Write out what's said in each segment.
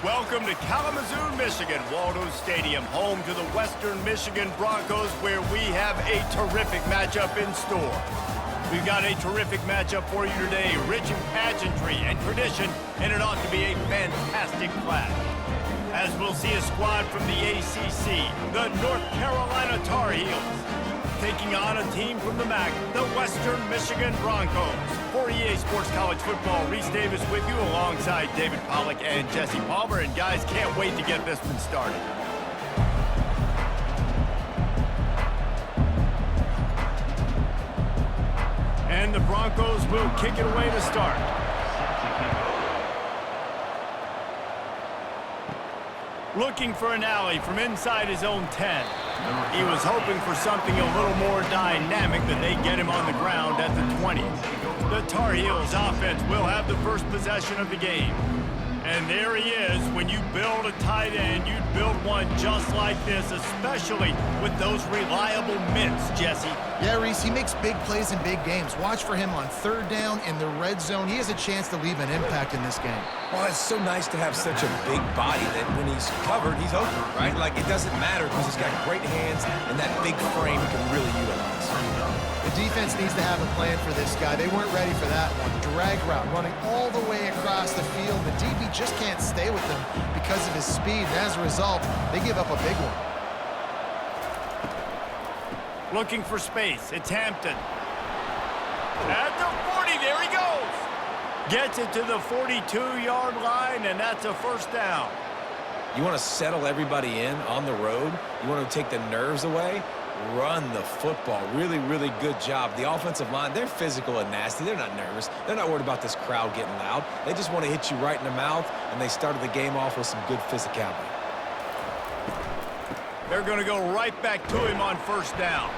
Welcome to Kalamazoo, Michigan, Waldo Stadium, home to the Western Michigan Broncos, where we have a terrific matchup in store. We've got a terrific matchup for you today, rich in pageantry and tradition, and it ought to be a fantastic clash. As we'll see a squad from the ACC, the North Carolina Tar Heels, taking on a team from the MAC, the Western Michigan Broncos. For EA Sports College Football, Reese Davis with you alongside David Pollack and Jesse Palmer. And guys, can't wait to get this one started. And the Broncos will kick it away to start. Looking for an alley from inside his own 10. He was hoping for something a little more dynamic, but they get him on the ground at the 20. The Tar Heels offense will have the first possession of the game. And there he is. When you build a tight end, you'd build one just like this, especially with those reliable mitts, Jesse. Yeah, Reese, he makes big plays in big games. Watch for him on third down in the red zone. He has a chance to leave an impact in this game. Well, it's so nice to have such a big body that when he's covered, he's open, right? Like, it doesn't matter because he's got great hands and that big frame he can really utilize. The defense needs to have a plan for this guy. They weren't ready for that one. Drag route, running all the way across the field. The DB just can't stay with him because of his speed. And as a result, they give up a big one. Looking for space. It's Hampton. At the 40, there he goes. Gets it to the 42-yard line, and that's a first down. You want to settle everybody in on the road? You want to take the nerves away? Run the football. Really, really good job. The offensive line, they're physical and nasty. They're not nervous. They're not worried about this crowd getting loud. They just want to hit you right in the mouth, and they started the game off with some good physicality. They're going to go right back to him on first down.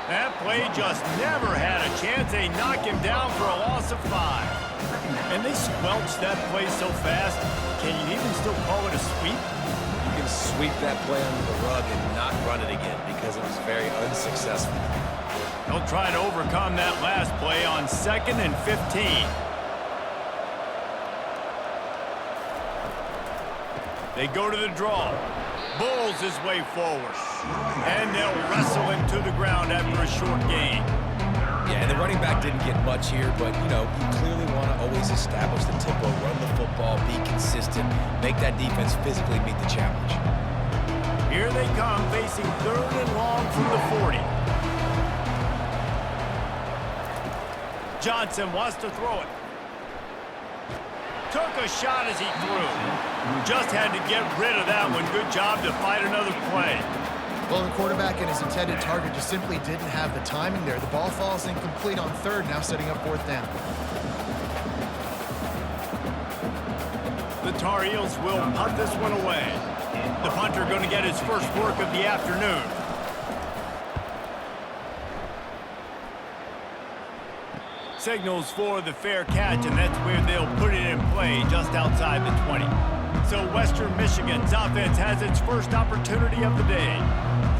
That play just never had a chance. They knock him down for a loss of 5. And they squelched that play so fast, can you even still call it a sweep? You can sweep that play under the rug and not run it again because it was very unsuccessful. They'll try to overcome that last play on 2nd and 15. They go to the draw. Bulls his way forward. And they'll wrestle him to the ground after a short gain. Yeah, and the running back didn't get much here, but, you know, you clearly want to always establish the tempo, run the football, be consistent, make that defense physically meet the challenge. Here they come, facing 3rd and long from the 40. Johnson wants to throw it. Took a shot as he threw. Just had to get rid of that one. Good job to fight another play. Well, the quarterback and his intended target just simply didn't have the timing there. The ball falls incomplete on 3rd, now setting up 4th down. The Tar Heels will punt this one away. The punter going to get his first work of the afternoon. Signals for the fair catch, and that's where they'll put it in play just outside the 20. So Western Michigan's offense has its first opportunity of the day.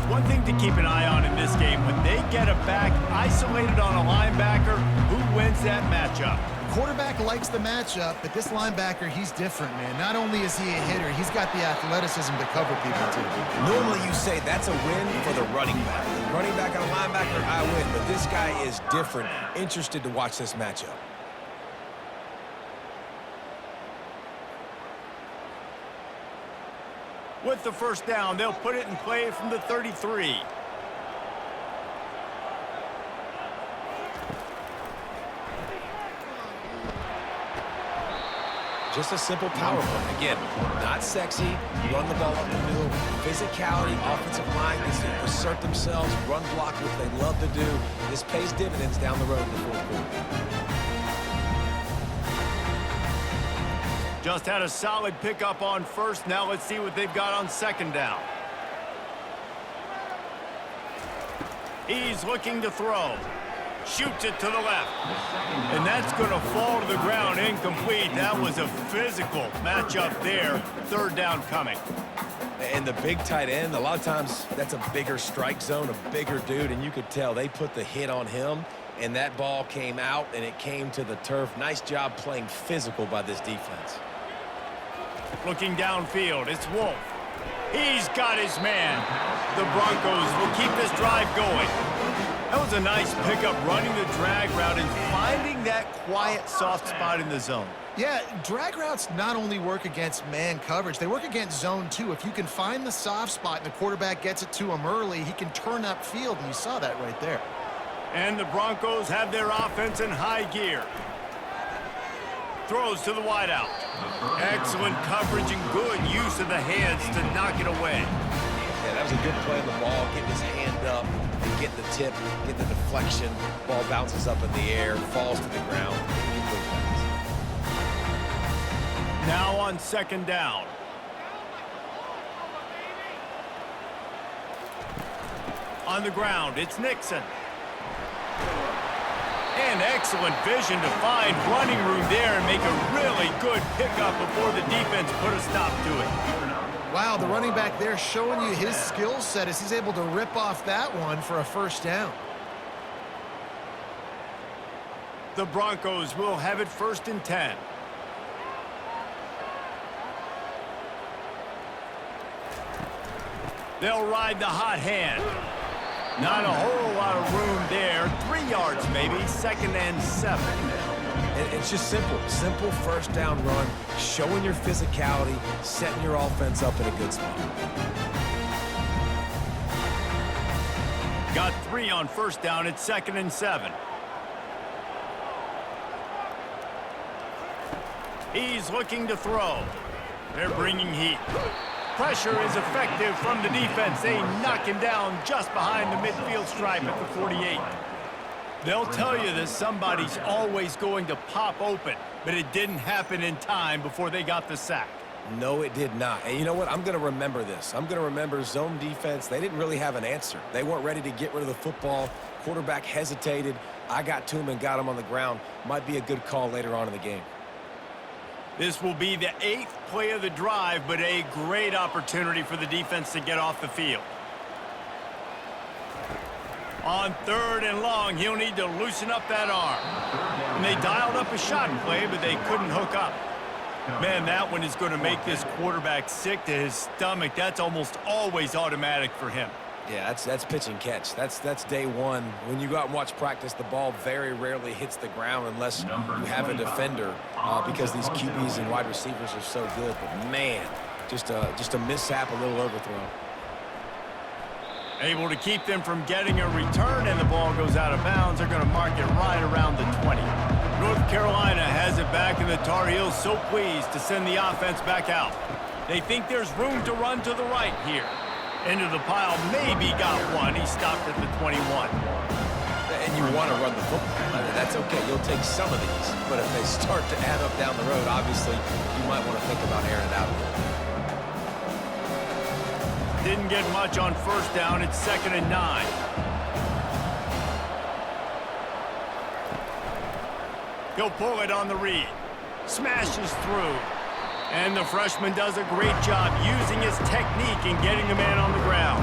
One thing to keep an eye on in this game, when they get a back isolated on a linebacker, who wins that matchup? Quarterback likes the matchup, but this linebacker, he's different, man. Not only is he a hitter, he's got the athleticism to cover people, too. Normally you say that's a win for the running back. Running back on a linebacker, I win, but this guy is different. Interested to watch this matchup. With the first down, they'll put it in play from the 33. Just a simple power play. Again, not sexy. Run the ball up the middle. Physicality, offensive line gets to assert themselves, run block, what they love to do. This pays dividends down the road in the 4th quarter. Just had a solid pickup on 1st. Now let's see what they've got on 2nd down. He's looking to throw. Shoots it to the left. And that's going to fall to the ground incomplete. That was a physical matchup there. 3rd down coming. And the big tight end, a lot of times that's a bigger strike zone, a bigger dude, and you could tell they put the hit on him, and that ball came out, and it came to the turf. Nice job playing physical by this defense. Looking downfield, it's Wolf. He's got his man. The Broncos will keep this drive going. That was a nice pickup, running the drag route and finding that quiet, soft spot in the zone. Yeah, drag routes not only work against man coverage, they work against zone too. If you can find the soft spot and the quarterback gets it to him early, he can turn upfield, and you saw that right there. And the Broncos have their offense in high gear. Throws to the wideout. Excellent coverage and good use of the hands to knock it away. Yeah, that was a good play on the ball, getting his hand up, and get the tip, get the deflection. Ball bounces up in the air, falls to the ground. Now on second down. On the ground, it's Nixon. And excellent vision to find running room there and make a really good pickup before the defense put a stop to it. Wow, the running back there showing you his skill set as he's able to rip off that one for a first down. The Broncos will have it 1st and 10. They'll ride the hot hand. Not a whole lot of room there. 3 yards maybe, 2nd and 7. And it's just simple. Simple first down run, showing your physicality, setting your offense up in a good spot. Got 3 on 1st down. It's 2nd and 7. He's looking to throw. They're bringing heat. Pressure is effective from the defense. They knock him down just behind the midfield stripe at the 48. They'll tell you that somebody's always going to pop open, but it didn't happen in time before they got the sack. No, it did not. And you know what? I'm going to remember this. I'm going to remember zone defense. They didn't really have an answer. They weren't ready to get rid of the football. Quarterback hesitated. I got to him and got him on the ground. Might be a good call later on in the game. This will be the 8th play of the drive, but a great opportunity for the defense to get off the field. On 3rd and long, he'll need to loosen up that arm. And they dialed up a shot play, but they couldn't hook up. Man, that one is going to make this quarterback sick to his stomach. That's almost always automatic for him. Yeah, that's pitch and catch. That's day one. When you go out and watch practice, the ball very rarely hits the ground unless you have a defender because these QBs and wide receivers are so good. But man, just a mishap, a little overthrow. Able to keep them from getting a return, and the ball goes out of bounds. They're going to mark it right around the 20. North Carolina has it back, and the Tar Heels so pleased to send the offense back out. They think there's room to run to the right here. Into the pile, maybe got one. He stopped at the 21. And you want to run the football. I mean, that's okay. You'll take some of these. But if they start to add up down the road, obviously, you might want to think about airing it out. Didn't get much on 1st down. It's 2nd and 9. He'll pull it on the read. Smashes through. And the freshman does a great job using his technique and getting the man on the ground.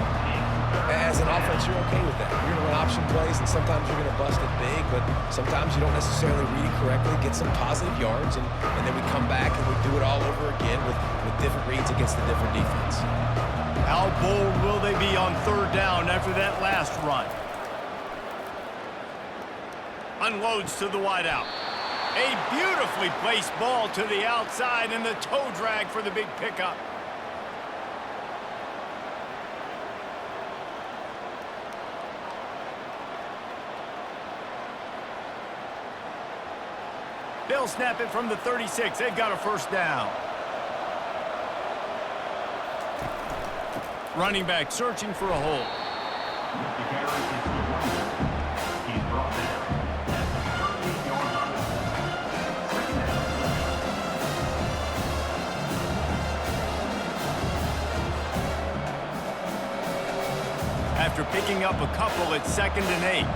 As an offense, you're okay with that. You're going to run option plays, and sometimes you're going to bust it big, but sometimes you don't necessarily read it correctly, get some positive yards, and then we come back and we do it all over again with different reads against the different defense. How bold will they be on 3rd down after that last run? Unloads to the wideout. A beautifully placed ball to the outside, and the toe drag for the big pickup. They'll snap it from the 36. They've got a 1st down. Running back searching for a hole. He's brought down. After picking up a couple, it's 2nd and 8.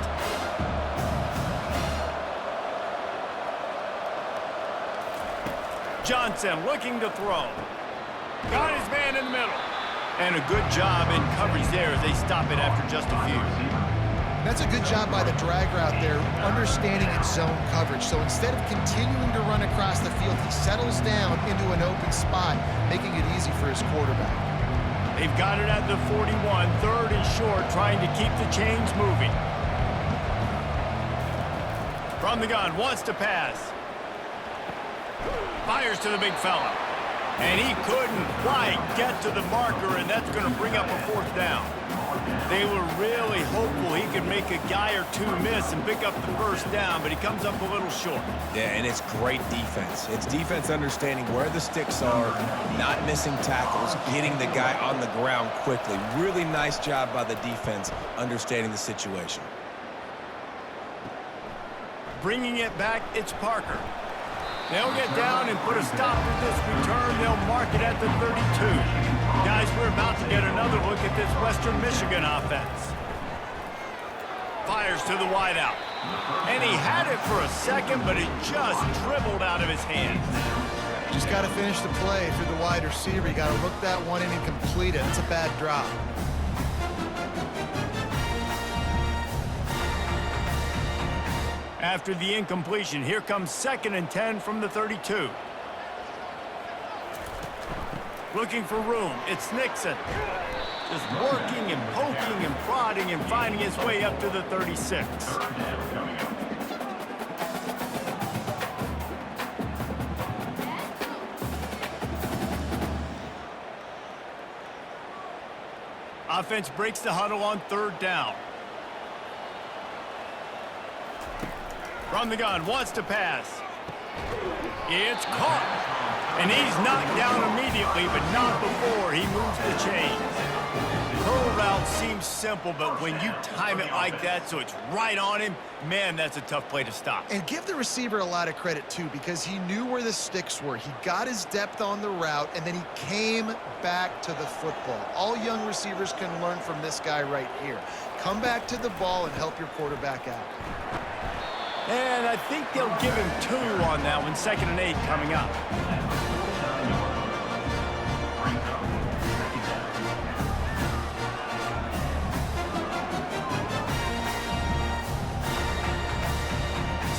Johnson looking to throw. Got his man in the middle. And a good job in coverage there as they stop it after just a few. That's a good job by the drag route there, understanding its zone coverage. So instead of continuing to run across the field, he settles down into an open spot, making it easy for his quarterback. They've got it at the 41, third and short, trying to keep the chains moving. From the gun, wants to pass. Fires to the big fella. And he couldn't quite get to the marker, and that's going to bring up a fourth down. They were really hopeful he could make a guy or two miss and pick up the first down, but he comes up a little short. Yeah, and it's great defense. It's defense understanding where the sticks are, not missing tackles, getting the guy on the ground quickly. Really nice job by the defense understanding the situation. Bringing it back, it's Parker. They'll get down and put a stop to this return. They'll mark it at the 32. Guys, we're about to get another look at this Western Michigan offense. Fires to the wideout. And he had it for a second, but it just dribbled out of his hands. Just got to finish the play through the wide receiver. You got to look that one in and complete it. It's a bad drop. After the incompletion, here comes 2nd and 10 from the 32. Looking for room, it's Nixon. Just working and poking and prodding and finding his way up to the 36. Offense breaks the huddle on 3rd down. From the gun, wants to pass. It's caught. And he's knocked down immediately, but not before he moves the chains. Curl route seems simple, but when you time it like that so it's right on him, man, that's a tough play to stop. And give the receiver a lot of credit, too, because he knew where the sticks were. He got his depth on the route, and then he came back to the football. All young receivers can learn from this guy right here. Come back to the ball and help your quarterback out. And I think they'll give him 2 on that one, 2nd and 8 coming up.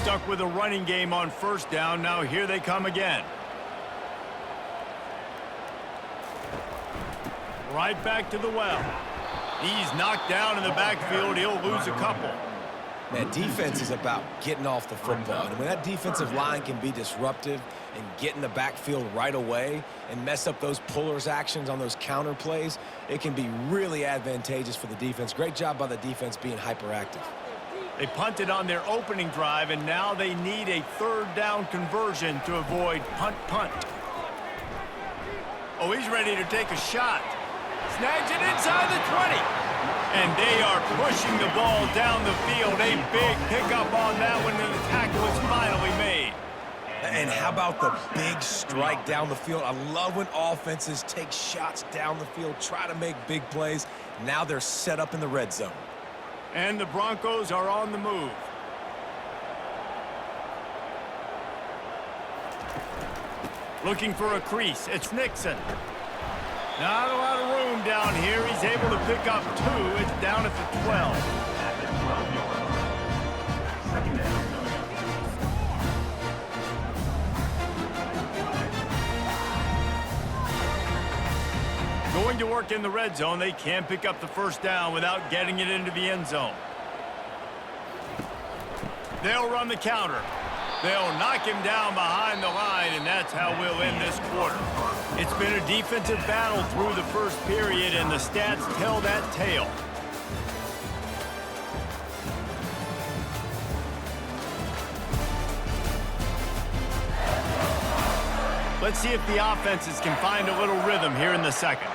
Stuck with a running game on 1st down. Now here they come again. Right back to the well. He's knocked down in the backfield. He'll lose a couple. Man, defense is about getting off the football. And when that defensive line can be disruptive and get in the backfield right away and mess up those pullers actions on those counter plays, it can be really advantageous for the defense. Great job by the defense being hyperactive. They punted on their opening drive, and now they need a 3rd down conversion to avoid punt. Oh, he's ready to take a shot. Snags it inside the 20. And they are pushing the ball down the field. A big pickup on that one, and the tackle is finally made. And how about the big strike down the field? I love when offenses take shots down the field, try to make big plays. Now they're set up in the red zone. And the Broncos are on the move. Looking for a crease. It's Nixon. Not a lot of room down here. He's able to pick up 2. It's down at the 12. Going to work in the red zone. They can't pick up the 1st down without getting it into the end zone. They'll run the counter. They'll knock him down behind the line, and that's how we'll end this quarter. It's been a defensive battle through the 1st period, and the stats tell that tale. Let's see if the offenses can find a little rhythm here in the 2nd.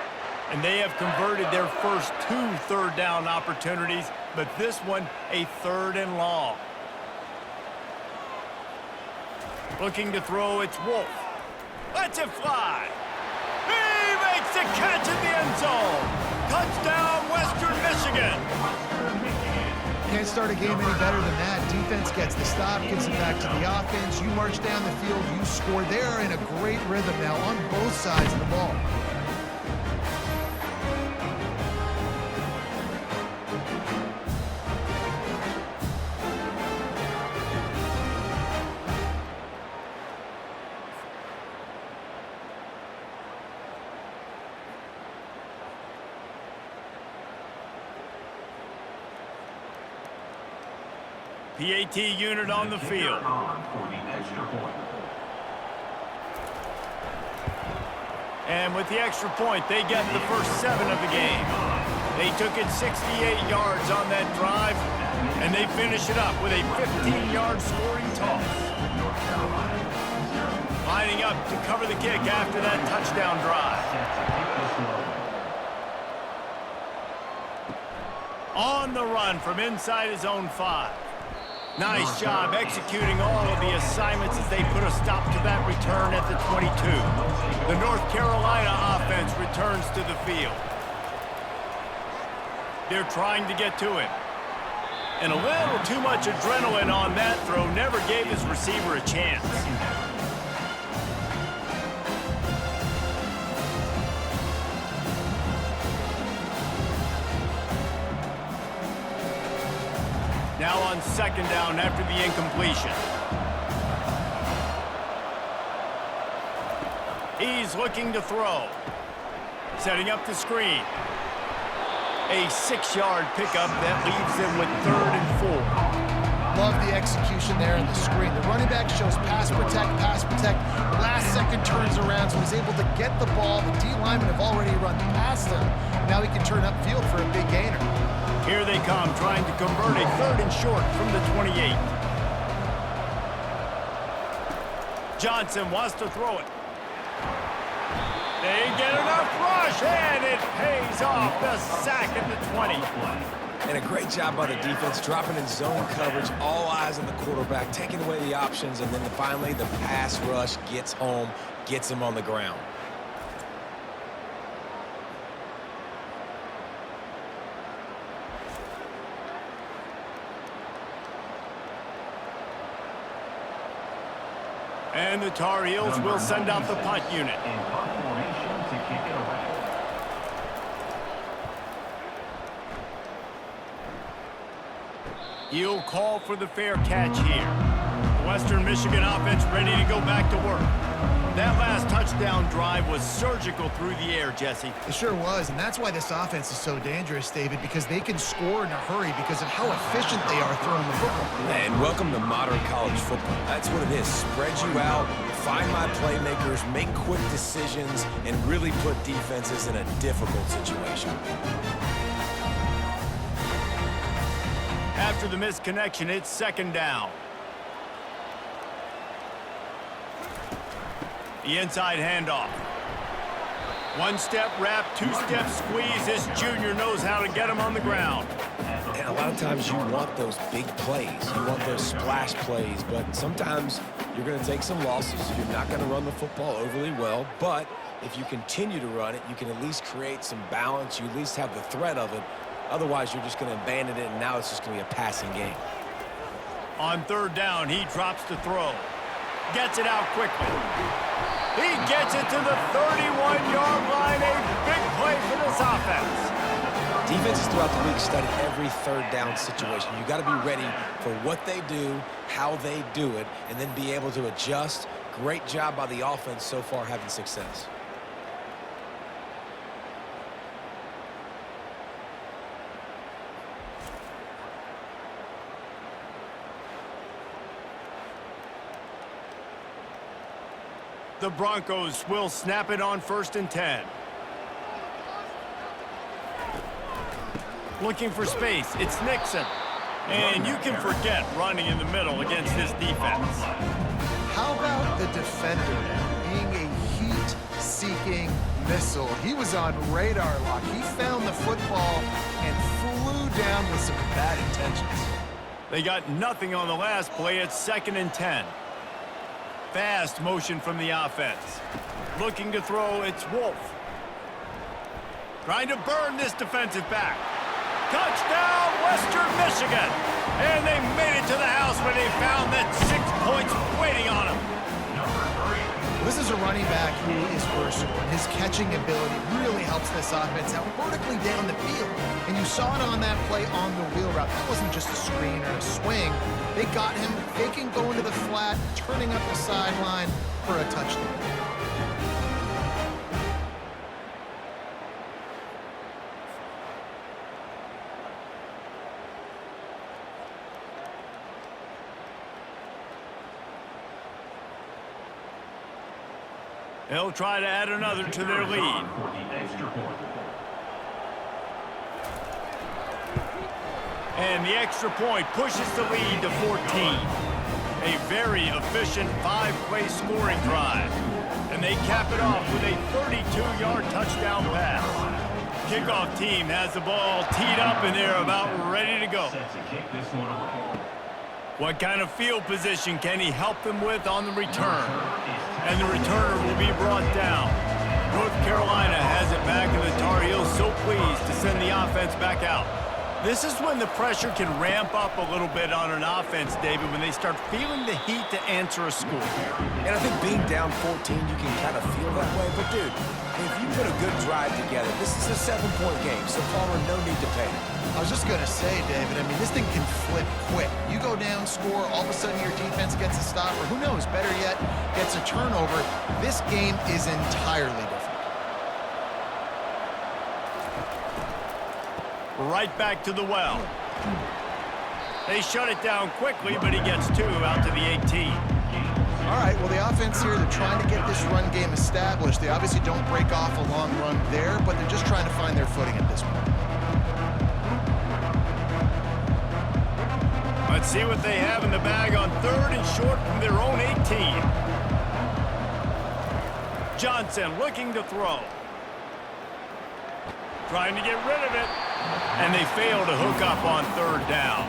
And they have converted their first 2 3rd down opportunities, but this one a 3rd and long. Looking to throw, it's Wolf. Lets it fly. He makes the catch in the end zone. Touchdown, Western Michigan. Can't start a game any better than that. Defense gets the stop, gives it back to the offense. You march down the field, you score. They're in a great rhythm now on both sides of the ball. PAT unit on the field. For the extra point. And with the extra point, they get the first 7 of the game. They took it 68 yards on that drive, and they finish it up with a 15-yard scoring toss. Lining up to cover the kick after that touchdown drive. On the run from inside his own 5. Nice job executing all of the assignments as they put a stop to that return at the 22. The North Carolina offense returns to the field. They're trying to get to him. And a little too much adrenaline on that throw never gave his receiver a chance. Now on 2nd down after the incompletion. He's looking to throw. Setting up the screen. A 6-yard pickup that leaves them with 3rd and 4. Love the execution there in the screen. The running back shows pass protect, pass protect. Last second turns around, so he's able to get the ball. The D linemen have already run past him. Now he can turn upfield for a big gainer. Here they come, trying to convert a 3rd and short from the 28. Johnson wants to throw it. They get enough rush, and it pays off. The sack at the 20. And a great job by the defense, dropping in zone coverage, all eyes on the quarterback, taking away the options, and then finally the pass rush gets home, gets him on the ground. And the Tar Heels will send out the punt unit. In punt formation to kick it away. He'll call for the fair catch here. The Western Michigan offense ready to go back to work. That last touchdown drive was surgical through the air, Jesse. It sure was, and that's why this offense is so dangerous, David, because they can score in a hurry because of how efficient they are throwing the football. And welcome to modern college football. That's what it is. Spread you out, find my playmakers, make quick decisions, and really put defenses in a difficult situation. After the missed connection, it's 2nd down. The inside handoff. 1-step wrap, 2-step squeeze. This junior knows how to get him on the ground. And a lot of times you want those big plays. You want those splash plays, but sometimes you're going to take some losses. You're not going to run the football overly well, but if you continue to run it, you can at least create some balance. You at least have the threat of it. Otherwise, you're just going to abandon it, and now it's just going to be a passing game. On 3rd down, he drops the throw. Gets it out quickly. He gets it to the 31-yard line. A big play for this offense. Defenses throughout the league study every 3rd down situation. You got to be ready for what they do, how they do it, and then be able to adjust. Great job by the offense so far having success. The Broncos will snap it on 1st and 10. Looking for space. It's Nixon. And you can forget running in the middle against this defense. How about the defender being a heat-seeking missile? He was on radar lock. He found the football and flew down with some bad intentions. They got nothing on the last play. It's 2nd and 10. Fast motion from the offense. Looking to throw, it's Wolf. Trying to burn this defensive back. Touchdown, Western Michigan! And they made it to the house when they found that 6 points waiting on them. This is a running back who is versatile, and his catching ability really helps this offense out vertically down the field. And you saw it on that play on the wheel route. That wasn't just a screen or a swing. They got him faking going to the flat, turning up the sideline for a touchdown. They'll try to add another to their lead. For the extra point. And the extra point pushes the lead to 14. A very efficient 5-play scoring drive. And they cap it off with a 32-yard touchdown pass. Kickoff team has the ball teed up and they're about ready to go. Set to kick this one away. What kind of field position can he help them with on the return? And the returner will be brought down. North Carolina has it back, and the Tar Heels so pleased to send the offense back out. This is when the pressure can ramp up a little bit on an offense, David, when they start feeling the heat to answer a score. And I think being down 14, you can kind of feel that way. But, dude, if you put a good drive together, this is a 7-point game, so Palmer, no need to panic. I was just going to say, David, I mean, this thing can flip quick. You go down, score, all of a sudden your defense gets a stop, or who knows, better yet, gets a turnover. This game is entirely different. Right back to the well. They shut it down quickly, but he gets 2 out to the 18. All right, well, the offense here, they're trying to get this run game established. They obviously don't break off a long run there, but they're just trying to find their footing at this point. Let's see what they have in the bag on 3rd and short from their own 18. Johnson looking to throw. Trying to get rid of it. And they fail to hook up on 3rd down.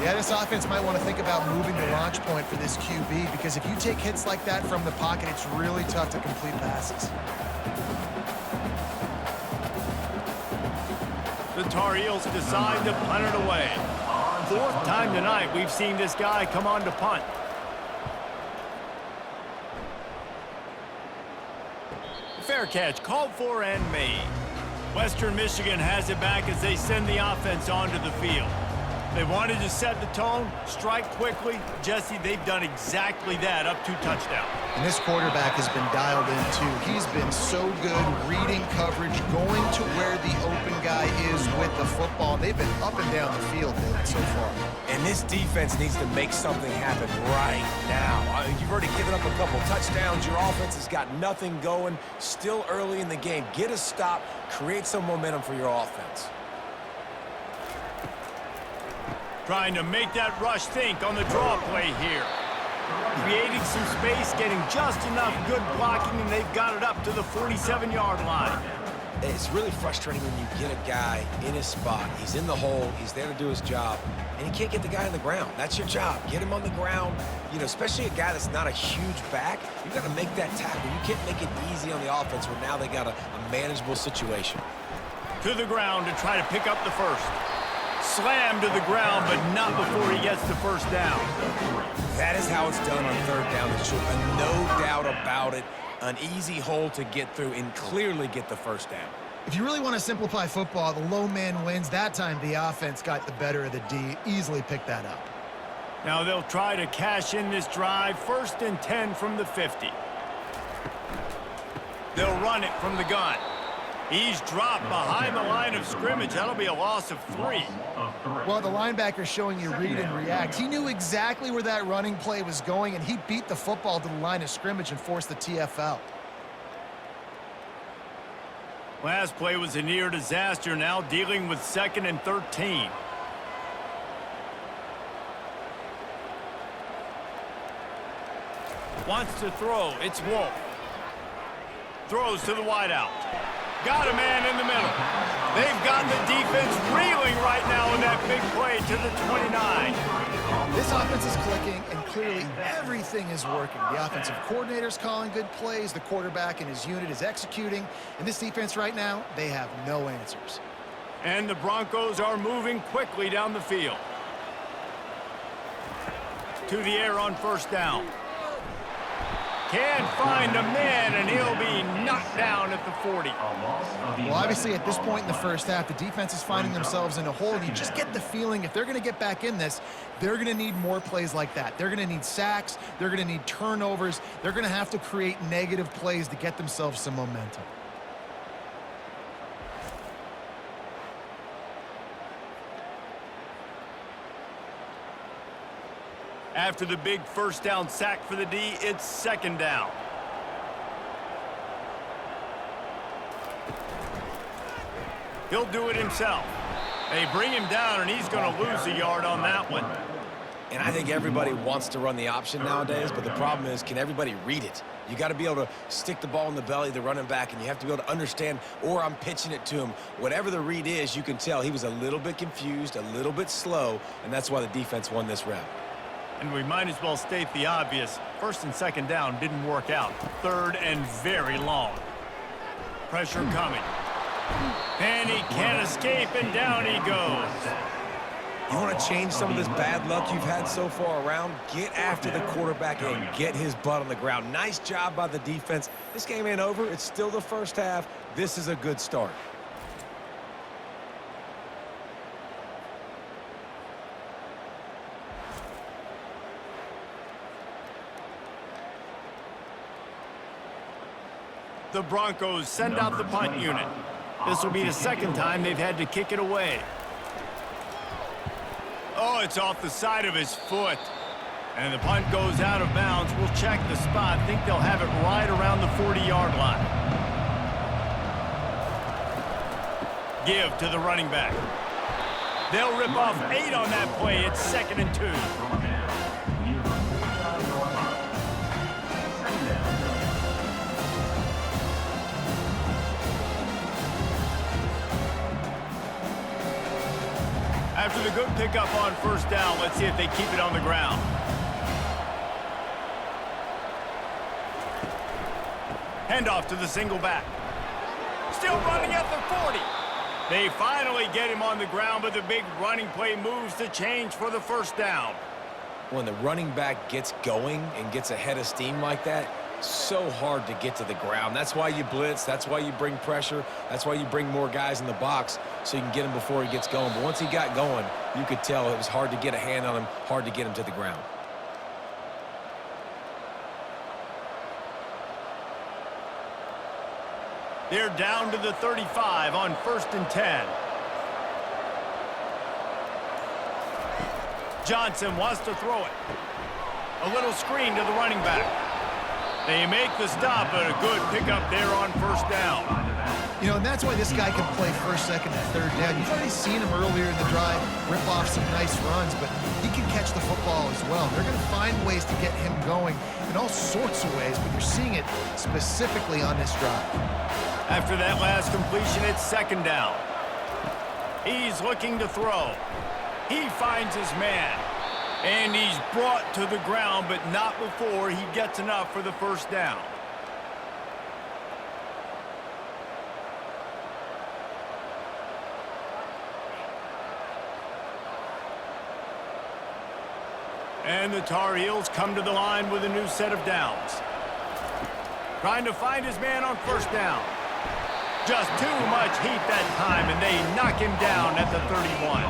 Yeah, this offense might want to think about moving the launch point for this QB, because if you take hits like that from the pocket, it's really tough to complete passes. The Tar Heels decide to punt it away. 4th time tonight we've seen this guy come on to punt. Fair catch called for and made. Western Michigan has it back as they send the offense onto the field. They wanted to set the tone, strike quickly. Jesse, they've done exactly that, up 2 touchdowns. And this quarterback has been dialed in, too. He's been so good reading coverage, going to where the open guy is with the football. They've been up and down the field so far. And this defense needs to make something happen right now. You've already given up a couple touchdowns. Your offense has got nothing going. Still early in the game. Get a stop. Create some momentum for your offense. Trying to make that rush think on the draw play here. Creating some space, getting just enough good blocking, and they've got it up to the 47-yard line. It's really frustrating when you get a guy in his spot. He's in the hole. He's there to do his job, and he can't get the guy on the ground. That's your job. Get him on the ground. You know, especially a guy that's not a huge back. You've got to make that tackle. You can't make it easy on the offense where now they got a manageable situation. To the ground to try to pick up the first. Slammed to the ground, but not before he gets the first down. That is how it's done on 3rd down and short. No doubt about it. An easy hole to get through and clearly get the first down. If you really want to simplify football, the low man wins. That time the offense got the better of the D. Easily picked that up. Now they'll try to cash in this drive. 1st and 10 from the 50. They'll run it from the gun. He's dropped behind the line of scrimmage. That'll be a loss of 3. Well, the linebacker's showing you read and react. He knew exactly where that running play was going, and he beat the football to the line of scrimmage and forced the TFL. Last play was a near disaster, now dealing with 2nd and 13. Wants to throw. It's Wolf. Throws to the wideout. Got a man in the middle. They've got the defense reeling right now in that big play to the 29. This offense is clicking, and clearly everything is working. The offensive coordinator's calling good plays. The quarterback and his unit is executing. And this defense right now, they have no answers. And the Broncos are moving quickly down the field. To the air on 1st down. Can't find a man, and he'll be knocked down at the 40. Well, obviously, at this point in the first half, the defense is finding themselves in a hole, and you just get the feeling if they're going to get back in this, they're going to need more plays like that. They're going to need sacks. They're going to need turnovers. They're going to have to create negative plays to get themselves some momentum. After the big 1st down sack for the D, it's 2nd down. He'll do it himself. They bring him down, and he's going to lose a yard on that one. And I think everybody wants to run the option nowadays, but the problem is, can everybody read it? You got to be able to stick the ball in the belly of the running back, and you have to be able to understand, or I'm pitching it to him. Whatever the read is, you can tell he was a little bit confused, a little bit slow, and that's why the defense won this rep. And we might as well state the obvious. First and second down didn't work out. Third and very long. Pressure coming. And he can't escape, and down he goes. You want to change some of this bad luck you've had so far around? Get after the quarterback and get his butt on the ground. Nice job by the defense. This game ain't over. It's still the first half. This is a good start. The Broncos send out the punt unit. This will be the second time they've had to kick it away. Oh, it's off the side of his foot. And the punt goes out of bounds. We'll check the spot. Think they'll have it right around the 40-yard line. Give to the running back. They'll rip off 8 on that play. It's 2nd and 2. After the good pickup on first down, let's see if they keep it on the ground. Handoff to the single back. Still running at the 40. They finally get him on the ground, but the big running play moves the change for the first down. When the running back gets going and gets ahead of steam like that, so hard to get to the ground. That's why you blitz. That's why you bring pressure. That's why you bring more guys in the box so you can get him before he gets going. But once he got going, you could tell it was hard to get a hand on him, hard to get him to the ground. They're down to the 35 on 1st and 10. Johnson wants to throw it. A little screen to the running back. They make the stop, but a good pickup there on first down. You know, and that's why this guy can play first, second, and third down. You've already seen him earlier in the drive rip off some nice runs, but he can catch the football as well. They're going to find ways to get him going in all sorts of ways, but you're seeing it specifically on this drive. After that last completion, it's 2nd down. He's looking to throw. He finds his man. And he's brought to the ground, but not before he gets enough for the first down. And the Tar Heels come to the line with a new set of downs. Trying to find his man on first down. Just too much heat that time, and they knock him down at the 31.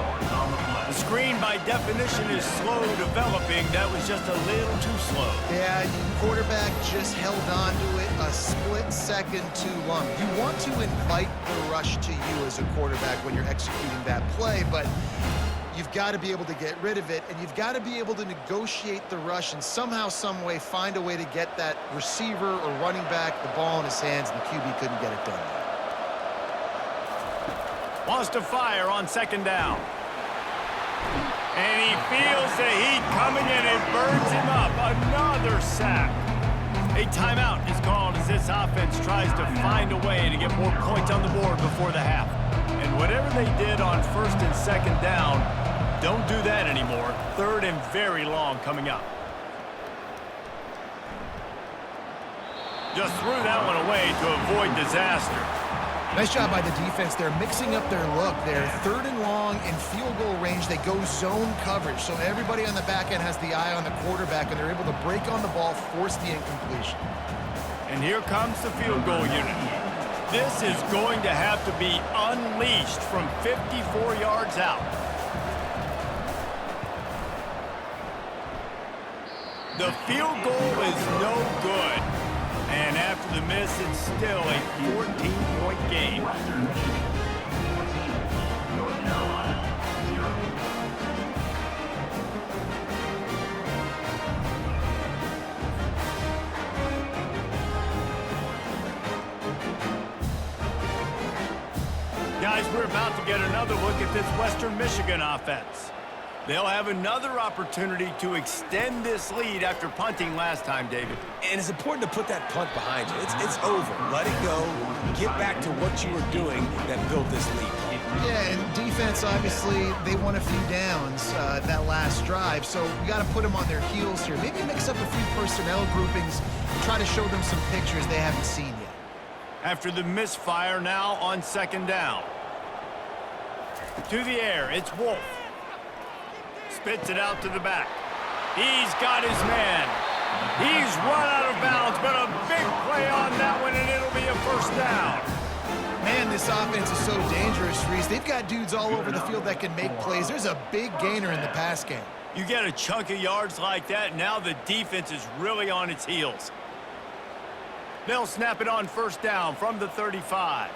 The screen, by definition, is slow developing. That was just a little too slow. Yeah, the quarterback just held on to it a split second too long. You want to invite the rush to you as a quarterback when you're executing that play, but you've got to be able to get rid of it, and you've got to be able to negotiate the rush and somehow, some way, find a way to get that receiver or running back the ball in his hands, and the QB couldn't get it done. Wants to fire on 2nd down. And he feels the heat coming, and it burns him up. Another sack. A timeout is called as this offense tries to find a way to get more points on the board before the half. And whatever they did on 1st and 2nd down, don't do that anymore. 3rd and very long coming up. Just threw that one away to avoid disaster. Nice job by the defense. They're mixing up their look. They're 3rd and long in field goal range. They go zone coverage. So everybody on the back end has the eye on the quarterback, and they're able to break on the ball, force the incompletion. And here comes the field goal unit. This is going to have to be unleashed from 54 yards out. The field goal is no good. And after the miss, it's still a 14-point game. Got guys, we're about to get another look at this Western Michigan offense. They'll have another opportunity to extend this lead after punting last time, David. And it's important to put that punt behind you. It's over. Let it go. Get back to what you were doing that built this lead. Yeah, and defense, obviously, they won a few downs that last drive, so we got to put them on their heels here. Maybe mix up a few personnel groupings and try to show them some pictures they haven't seen yet. After the misfire, now on second down. To the air, it's Wolf. Spits it out to the back. He's got his man. He's run out of bounds, but a big play on that one, and it'll be a first down. Man, this offense is so dangerous, Reese. They've got dudes all over the field that can make plays. There's a big gainer in the pass game. You get a chunk of yards like that, now the defense is really on its heels. They'll snap it on first down from the 35.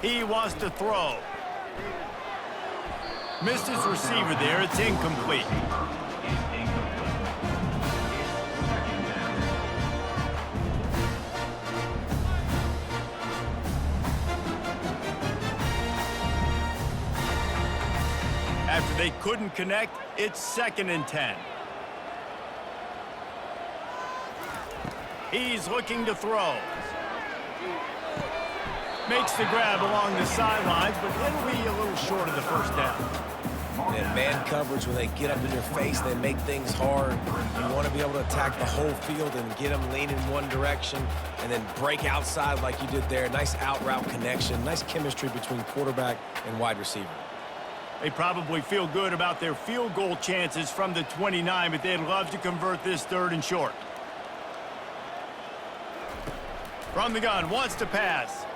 He wants to throw. Missed his receiver there. It's incomplete. After they couldn't connect, it's 2nd and 10. He's looking to throw. Makes the grab along the sidelines, but it'll be a little short of the first down. And man coverage, when they get up in your face, they make things hard. You want to be able to attack the whole field and get them leaning one direction and then break outside like you did there. Nice out route connection, nice chemistry between quarterback and wide receiver. They probably feel good about their field goal chances from the 29, but they'd love to convert this 3rd and short. From the gun, wants to pass.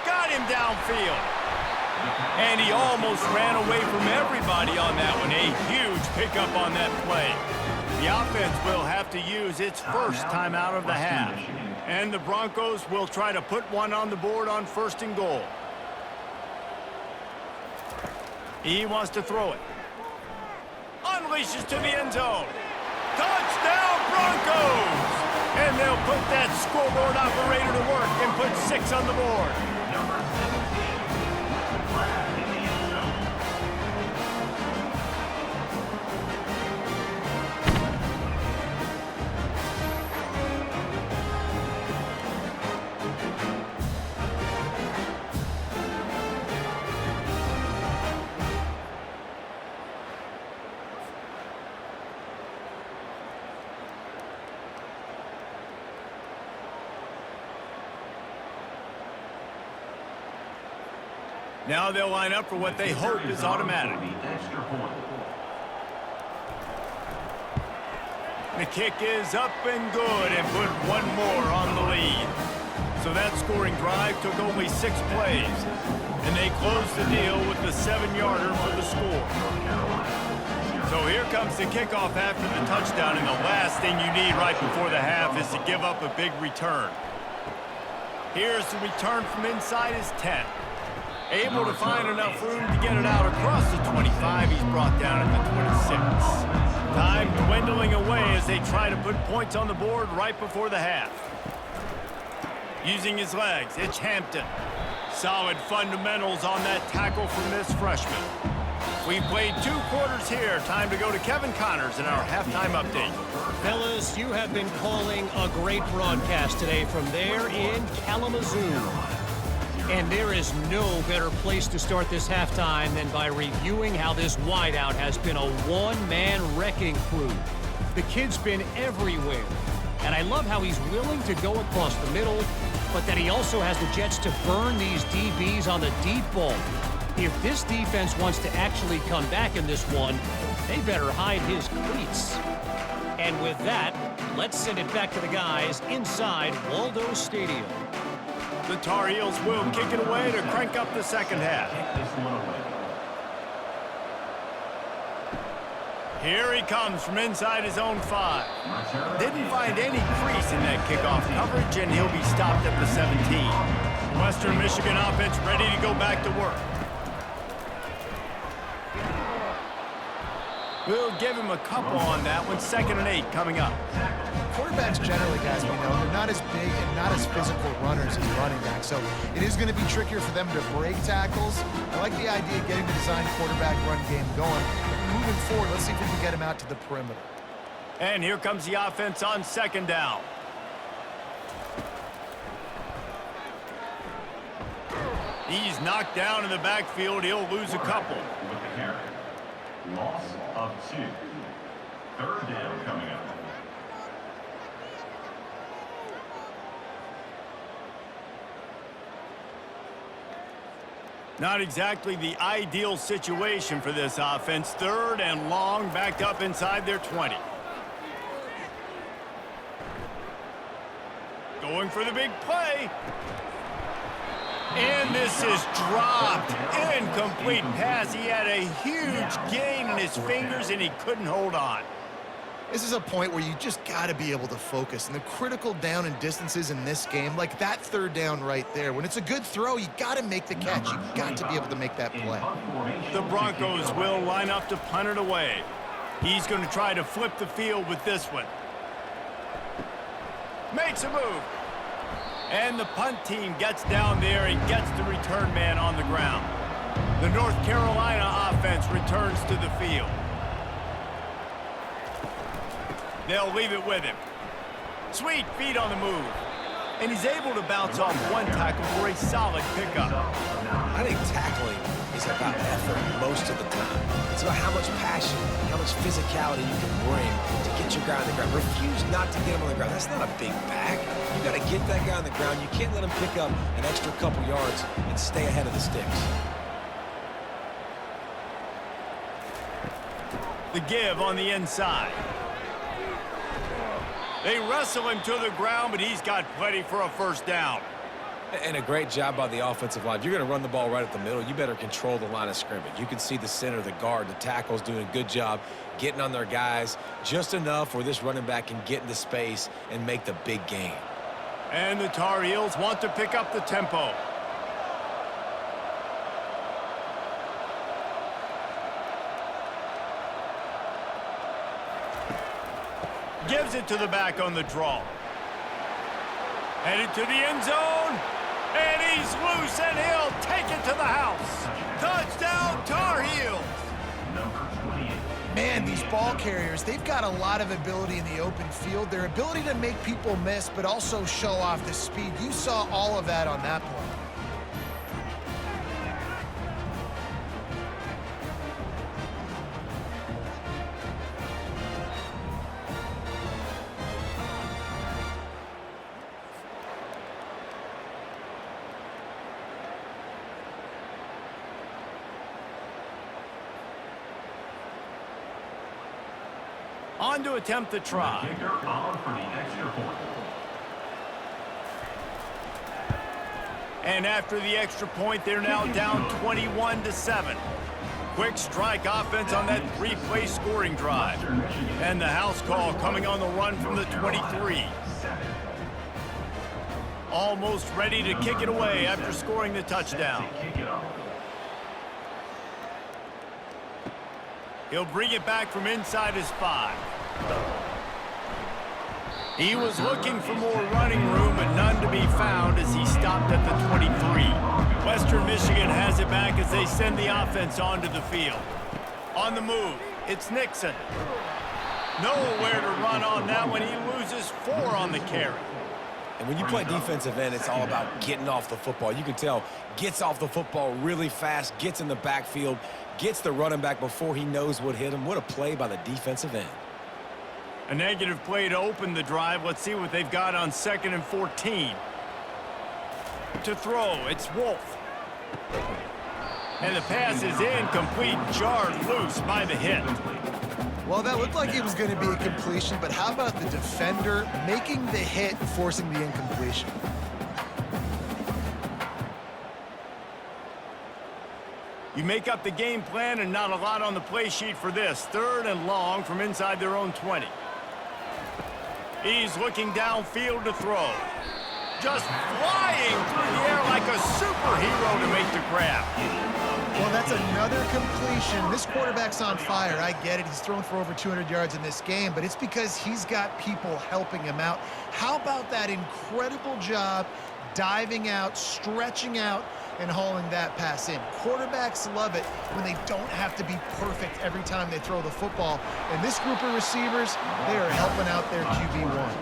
Got him downfield. And he almost ran away from everybody on that one. A huge pickup on that play. The offense will have to use its first timeout of the half. And the Broncos will try to put one on the board on 1st and goal. He wants to throw it. Unleashes to the end zone. Touchdown, Broncos! And they'll put that scoreboard operator to work and put 6 on the board. Number 17, Brad in the end zone. Now they'll line up for what they hope is automatic. Extra point. The kick is up and good and put one more on the lead. So that scoring drive took only 6 plays. And they closed the deal with the 7-yarder for the score. So here comes the kickoff after the touchdown, and the last thing you need right before the half is to give up a big return. Here's the return from inside his 10. Able to find enough room to get it out across the 25. He's brought down at the 26. Time dwindling away as they try to put points on the board right before the half. Using his legs, it's Hampton. Solid fundamentals on that tackle from this freshman. We've played 2 quarters here. Time to go to Kevin Connors in our halftime update. Fellas, you have been calling a great broadcast today from there in Kalamazoo. And there is no better place to start this halftime than by reviewing how this wideout has been a one-man wrecking crew. The kid's been everywhere. And I love how he's willing to go across the middle, but that he also has the jets to burn these DBs on the deep ball. If this defense wants to actually come back in this one, they better hide his cleats. And with that, let's send it back to the guys inside Waldo Stadium. The Tar Heels will kick it away to crank up the second half. Here he comes from inside his own 5. Didn't find any crease in that kickoff coverage, and he'll be stopped at the 17. Western Michigan offense ready to go back to work. We'll give him a couple on that one. 2nd and 8 coming up. quarterbacks generally, guys, we know, they're not as big and not as physical runners as running backs, so it is going to be trickier for them to break tackles. I like the idea of getting the design quarterback run game going. Moving forward, let's see if we can get him out to the perimeter. And here comes the offense on second down. He's knocked down in the backfield. He'll lose a couple. With the carry. Loss of 2. Third down coming up. Not exactly the ideal situation for this offense. Third and long, backed up inside their 20. Going for the big play. And this is dropped. Incomplete pass. He had a huge gain in his fingers, and he couldn't hold on. This is a point where you just got to be able to focus. And the critical down and distances in this game, like that third down right there, when it's a good throw, you got to make the catch. You got to be able to make that play. The Broncos will line up to punt it away. He's going to try to flip the field with this one. Makes a move. And the punt team gets down there and gets the return man on the ground. The North Carolina offense returns to the field. They'll leave it with him. Sweet feet on the move. And he's able to bounce off one tackle for a solid pickup. I think tackling is about effort most of the time. It's about how much passion, how much physicality you can bring to get your guy on the ground. Refuse not to get him on the ground. That's not a big back. You got to get that guy on the ground. You can't let him pick up an extra couple yards and stay ahead of the sticks. The give on the inside. They wrestle him to the ground, but he's got plenty for a first down. And a great job by the offensive line. If you're going to run the ball right at the middle, you better control the line of scrimmage. You can see the center, the guard, the tackle's doing a good job getting on their guys just enough where this running back can get into space and make the big gain. And the Tar Heels want to pick up the tempo. Gives it to the back on the draw. Headed to the end zone. And he's loose, and he'll take it to the house. Touchdown, Tar Heels. Number 28. Man, these ball carriers, they've got a lot of ability in the open field. Their ability to make people miss, but also show off the speed. You saw all of that on that play. On to attempt the try. Kicker on for the extra point. And after the extra point, they're now down 21-7. Quick strike offense on that three-play scoring drive. And the house call coming on the run from the 23. Almost ready to kick it away after scoring the touchdown. He'll bring it back from inside his 5. He was looking for more running room, but none to be found as he stopped at the 23. Western Michigan has it back as they send the offense onto the field. On the move, it's Nixon. Nowhere to run on that one. He loses 4 on the carry. And when you play defensive end, it's all about getting off the football. You can tell, gets off the football really fast, gets in the backfield, gets the running back before he knows what hit him. What a play by the defensive end. A negative play to open the drive. Let's see what they've got on 2nd and 14. To throw, it's Wolf. And the pass is incomplete, jarred loose by the hit. Well, that looked like it was going to be a completion, but how about the defender making the hit and forcing the incompletion? You make up the game plan and not a lot on the play sheet for this. 3rd and long from inside their own 20. He's looking downfield to throw. Just flying through the air like a superhero to make the grab. Well, that's another completion. This quarterback's on fire. I get it. He's thrown for over 200 yards in this game, but it's because he's got people helping him out. How about that incredible job diving out, stretching out, and hauling that pass in? Quarterbacks love it when they don't have to be perfect every time they throw the football. And this group of receivers, they are helping out their QB1.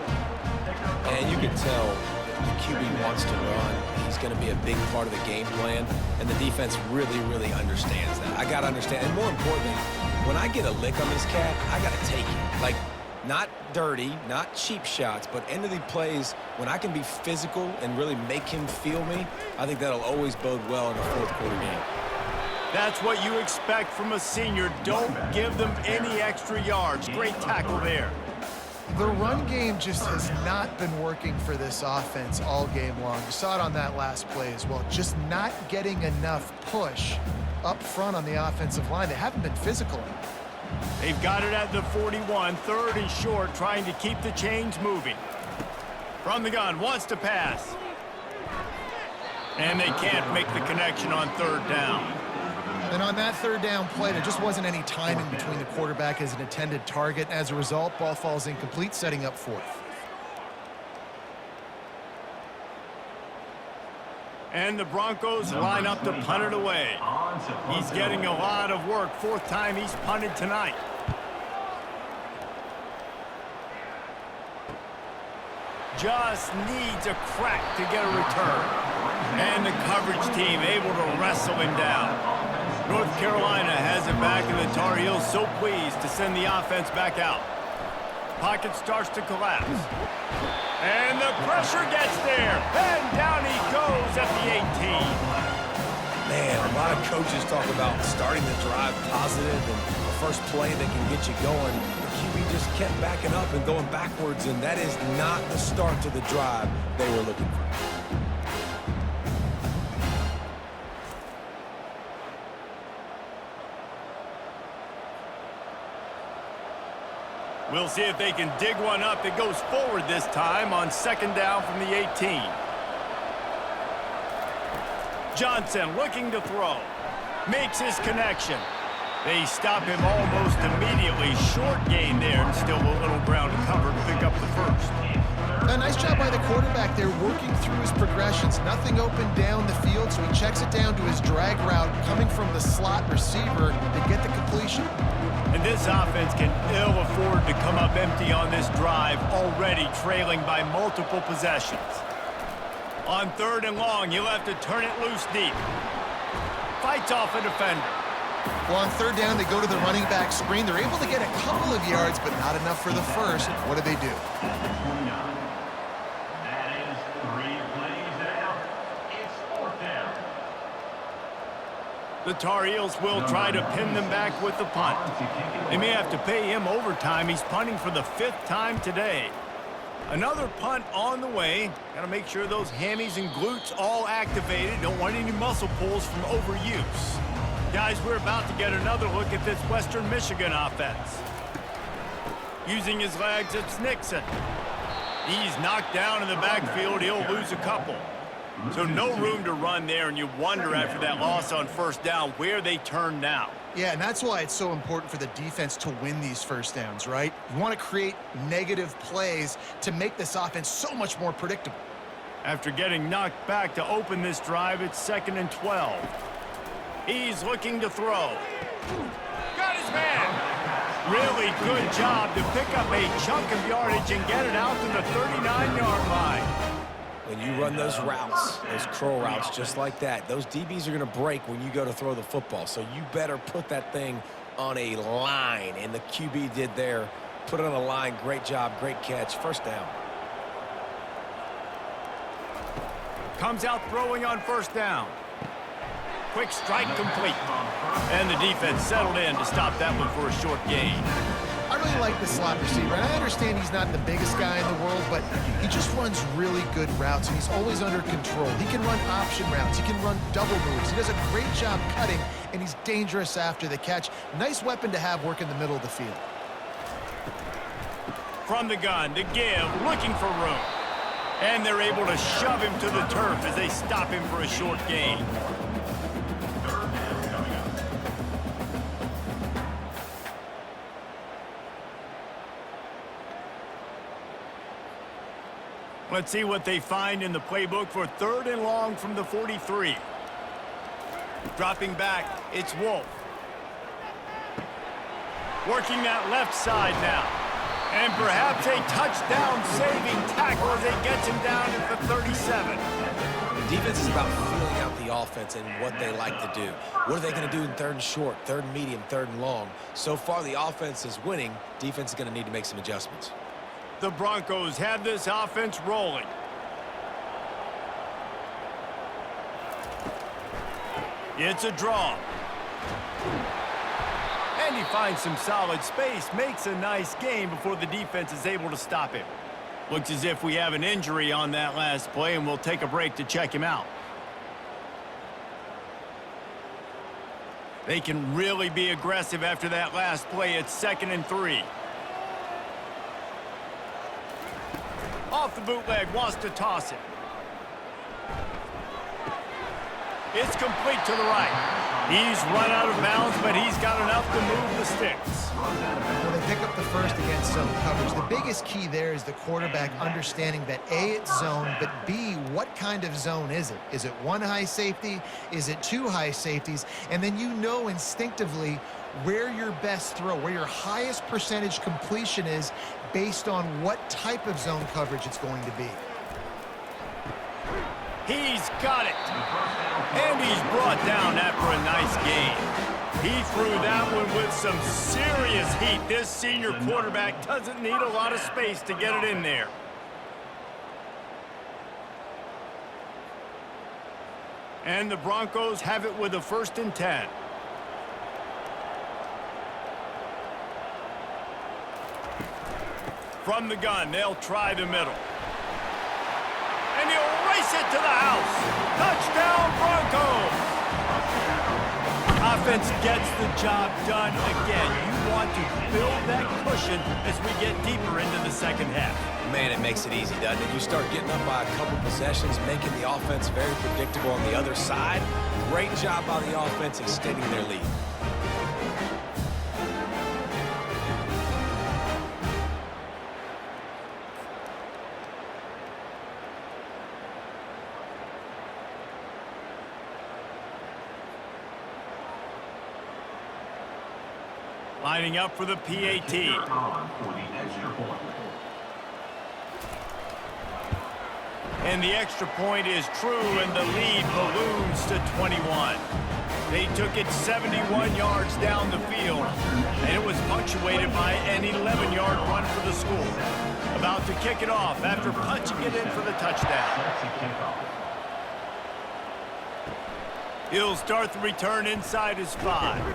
And you can tell the QB wants to run. He's going to be a big part of the game plan, and the defense really, really understands that. I got to understand, and more importantly, when I get a lick on this cat, I got to take it. Like, not dirty, not cheap shots, but end of the plays, when I can be physical and really make him feel me, I think that'll always bode well in a fourth quarter game. That's what you expect from a senior. Don't give them any extra yards. Great tackle there. The run game just has not been working for this offense all game long. You saw it on that last play as well. Just not getting enough push up front on the offensive line. They haven't been physical. They've got it at the 41, 3rd and short, trying to keep the chains moving. From the gun, wants to pass. And they can't make the connection on 3rd down. And on that 3rd down play, there just wasn't any timing between the quarterback as an intended target. As a result, ball falls incomplete, setting up 4th. And the Broncos line up to punt it away. He's getting a lot of work. 4th time he's punted tonight. Just needs a crack to get a return. And the coverage team able to wrestle him down. North Carolina has it back, and the Tar Heels so pleased to send the offense back out. Pocket starts to collapse. And the pressure gets there. And down he goes at the 18. Man, a lot of coaches talk about starting the drive positive and the first play that can get you going. The QB just kept backing up and going backwards, and that is not the start to the drive they were looking for. We'll see if they can dig one up. It goes forward this time on 2nd down from the 18. Johnson looking to throw. Makes his connection. They stop him almost immediately. Short gain there, and still a little ground to cover to pick up the 1st. A nice job by the quarterback there, working through his progressions. Nothing open down the field, so he checks it down to his drag route, coming from the slot receiver to get the completion. And this offense can ill afford to come up empty on this drive, already trailing by multiple possessions. On 3rd and long, he'll have to turn it loose deep. Fights off a defender. Well, on 3rd down, they go to the running back screen. They're able to get a couple of yards, but not enough for the first. What do they do? That is 3 plays down. It's 4th down. The Tar Heels will try to pin them back with the punt. They may have to pay him overtime. He's punting for the 5th time today. Another punt on the way. Got to make sure those hammies and glutes all activated. Don't want any muscle pulls from overuse. Guys, we're about to get another look at this Western Michigan offense. Using his legs, it's Nixon. He's knocked down in the backfield. He'll lose a couple. So no room to run there, and you wonder after that loss on 1st down where they turn now. Yeah, and that's why it's so important for the defense to win these 1st downs, right? You want to create negative plays to make this offense so much more predictable. After getting knocked back to open this drive, it's 2nd and 12. He's looking to throw. Got his man. Really good job to pick up a chunk of yardage and get it out to the 39-yard line. When you run those routes, those curl routes just like that, those DBs are going to break when you go to throw the football. So you better put that thing on a line, and the QB did there. Put it on a line. Great job, great catch. 1st down. Comes out throwing on 1st down. Quick strike complete. And the defense settled in to stop that one for a short gain. I really like the slot receiver, and I understand he's not the biggest guy in the world, but he just runs really good routes, and he's always under control. He can run option routes. He can run double moves. He does a great job cutting, and he's dangerous after the catch. Nice weapon to have work in the middle of the field. From the gun, the give, looking for room. And they're able to shove him to the turf as they stop him for a short gain. Let's see what they find in the playbook for 3rd and long from the 43. Dropping back, it's Wolf. Working that left side now. And perhaps a touchdown-saving tackle as it gets him down at the 37. Defense is about feeling out the offense and what they like to do. What are they going to do in 3rd and short, 3rd and medium, 3rd and long? So far, the offense is winning. Defense is going to need to make some adjustments. The Broncos have this offense rolling. It's a draw. And he finds some solid space, makes a nice gain before the defense is able to stop him. Looks as if we have an injury on that last play, and we'll take a break to check him out. They can really be aggressive after that last play. It's 2nd and 3. Off the bootleg, wants to toss it. It's complete to the right. He's run out of bounds, but he's got enough to move the sticks. Well, they pick up the first against zone coverage. The biggest key there is the quarterback understanding that A, it's zone, but B, what kind of zone is it? Is it 1 high safety? Is it 2 high safeties? And then you know instinctively where your best throw, where your highest percentage completion is based on what type of zone coverage it's going to be. He's got it. And he's brought down after a nice gain. He threw that one with some serious heat. This senior quarterback doesn't need a lot of space to get it in there. And the Broncos have it with a 1st and 10. From the gun, they'll try the middle. And he'll race it to the house. Touchdown, Broncos! Offense gets the job done again. You want to build that cushion as we get deeper into the 2nd half. Man, it makes it easy, doesn't it? You start getting up by a couple possessions, making the offense very predictable on the other side. Great job by the offense extending their lead. Lining up for the PAT. And the extra point is true, and the lead balloons to 21. They took it 71 yards down the field, and it was punctuated by an 11-yard run for the school. About to kick it off after punching it in for the touchdown. He'll start the return inside his 5.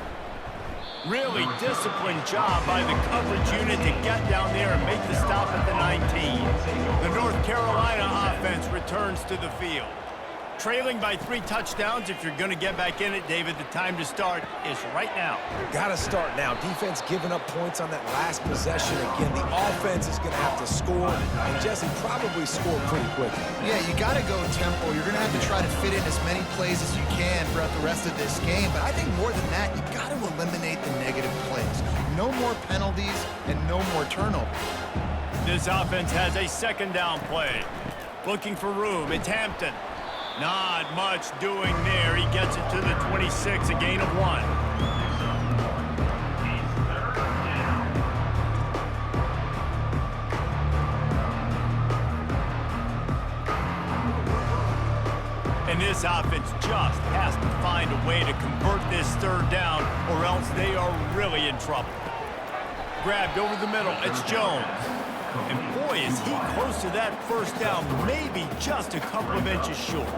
Really disciplined job by the coverage unit to get down there and make the stop at the 19. The North Carolina offense returns to the field. Trailing by 3 touchdowns. If you're going to get back in it, David, the time to start is right now. Got to start now. Defense giving up points on that last possession again. The offense is going to have to score, and Jesse probably score pretty quickly. Yeah, you got to go tempo. You're going to have to try to fit in as many plays as you can throughout the rest of this game. But I think more than that, you've got to eliminate the negative plays. No more penalties and no more turnovers. This offense has a 2nd down play. Looking for room. It's Hampton. Not much doing there. He gets it to the 26, a gain of 1. And this offense just has to find a way to convert this 3rd down, or else they are really in trouble. Grabbed over the middle. It's Jones. And boy, is he close to that 1st down, maybe just a couple of inches short.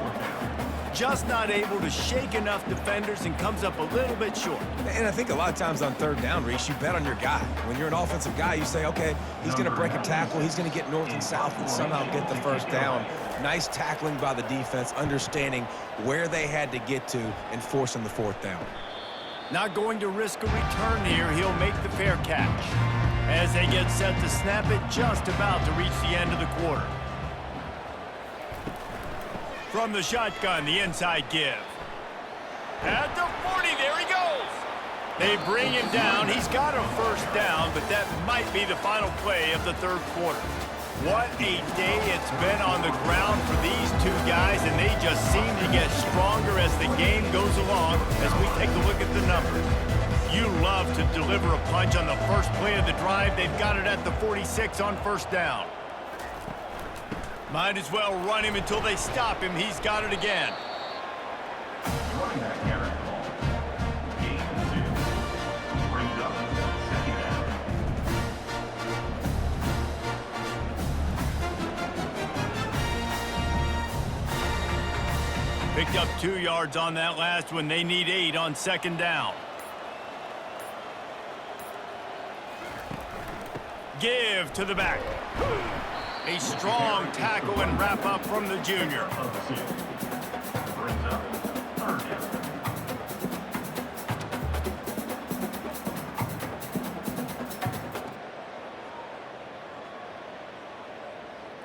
Just not able to shake enough defenders and comes up a little bit short. And I think a lot of times on 3rd down, Reese, you bet on your guy. When you're an offensive guy, you say, okay, he's going to break a tackle, he's going to get north and south and somehow get the 1st down. Nice tackling by the defense, understanding where they had to get to and forcing the 4th down. Not going to risk a return here. He'll make the fair catch. As they get set to snap it, just about to reach the end of the quarter. From the shotgun, the inside give. At the 40, there he goes. They bring him down. He's got a 1st down, but that might be the final play of the 3rd quarter. What a day it's been on the ground for these two guys, and they just seem to get stronger as the game goes along as we take a look at the numbers. You love to deliver a punch on the first play of the drive. They've got it at the 46 on first down. Might as well run him until they stop him. He's got it again. Running back carry call. Game 2. Brings up second down. Picked up 2 yards on that last one. They need 8 on second down. Give to the back. A strong tackle and wrap up from the junior. Of the 2. Brings up third down.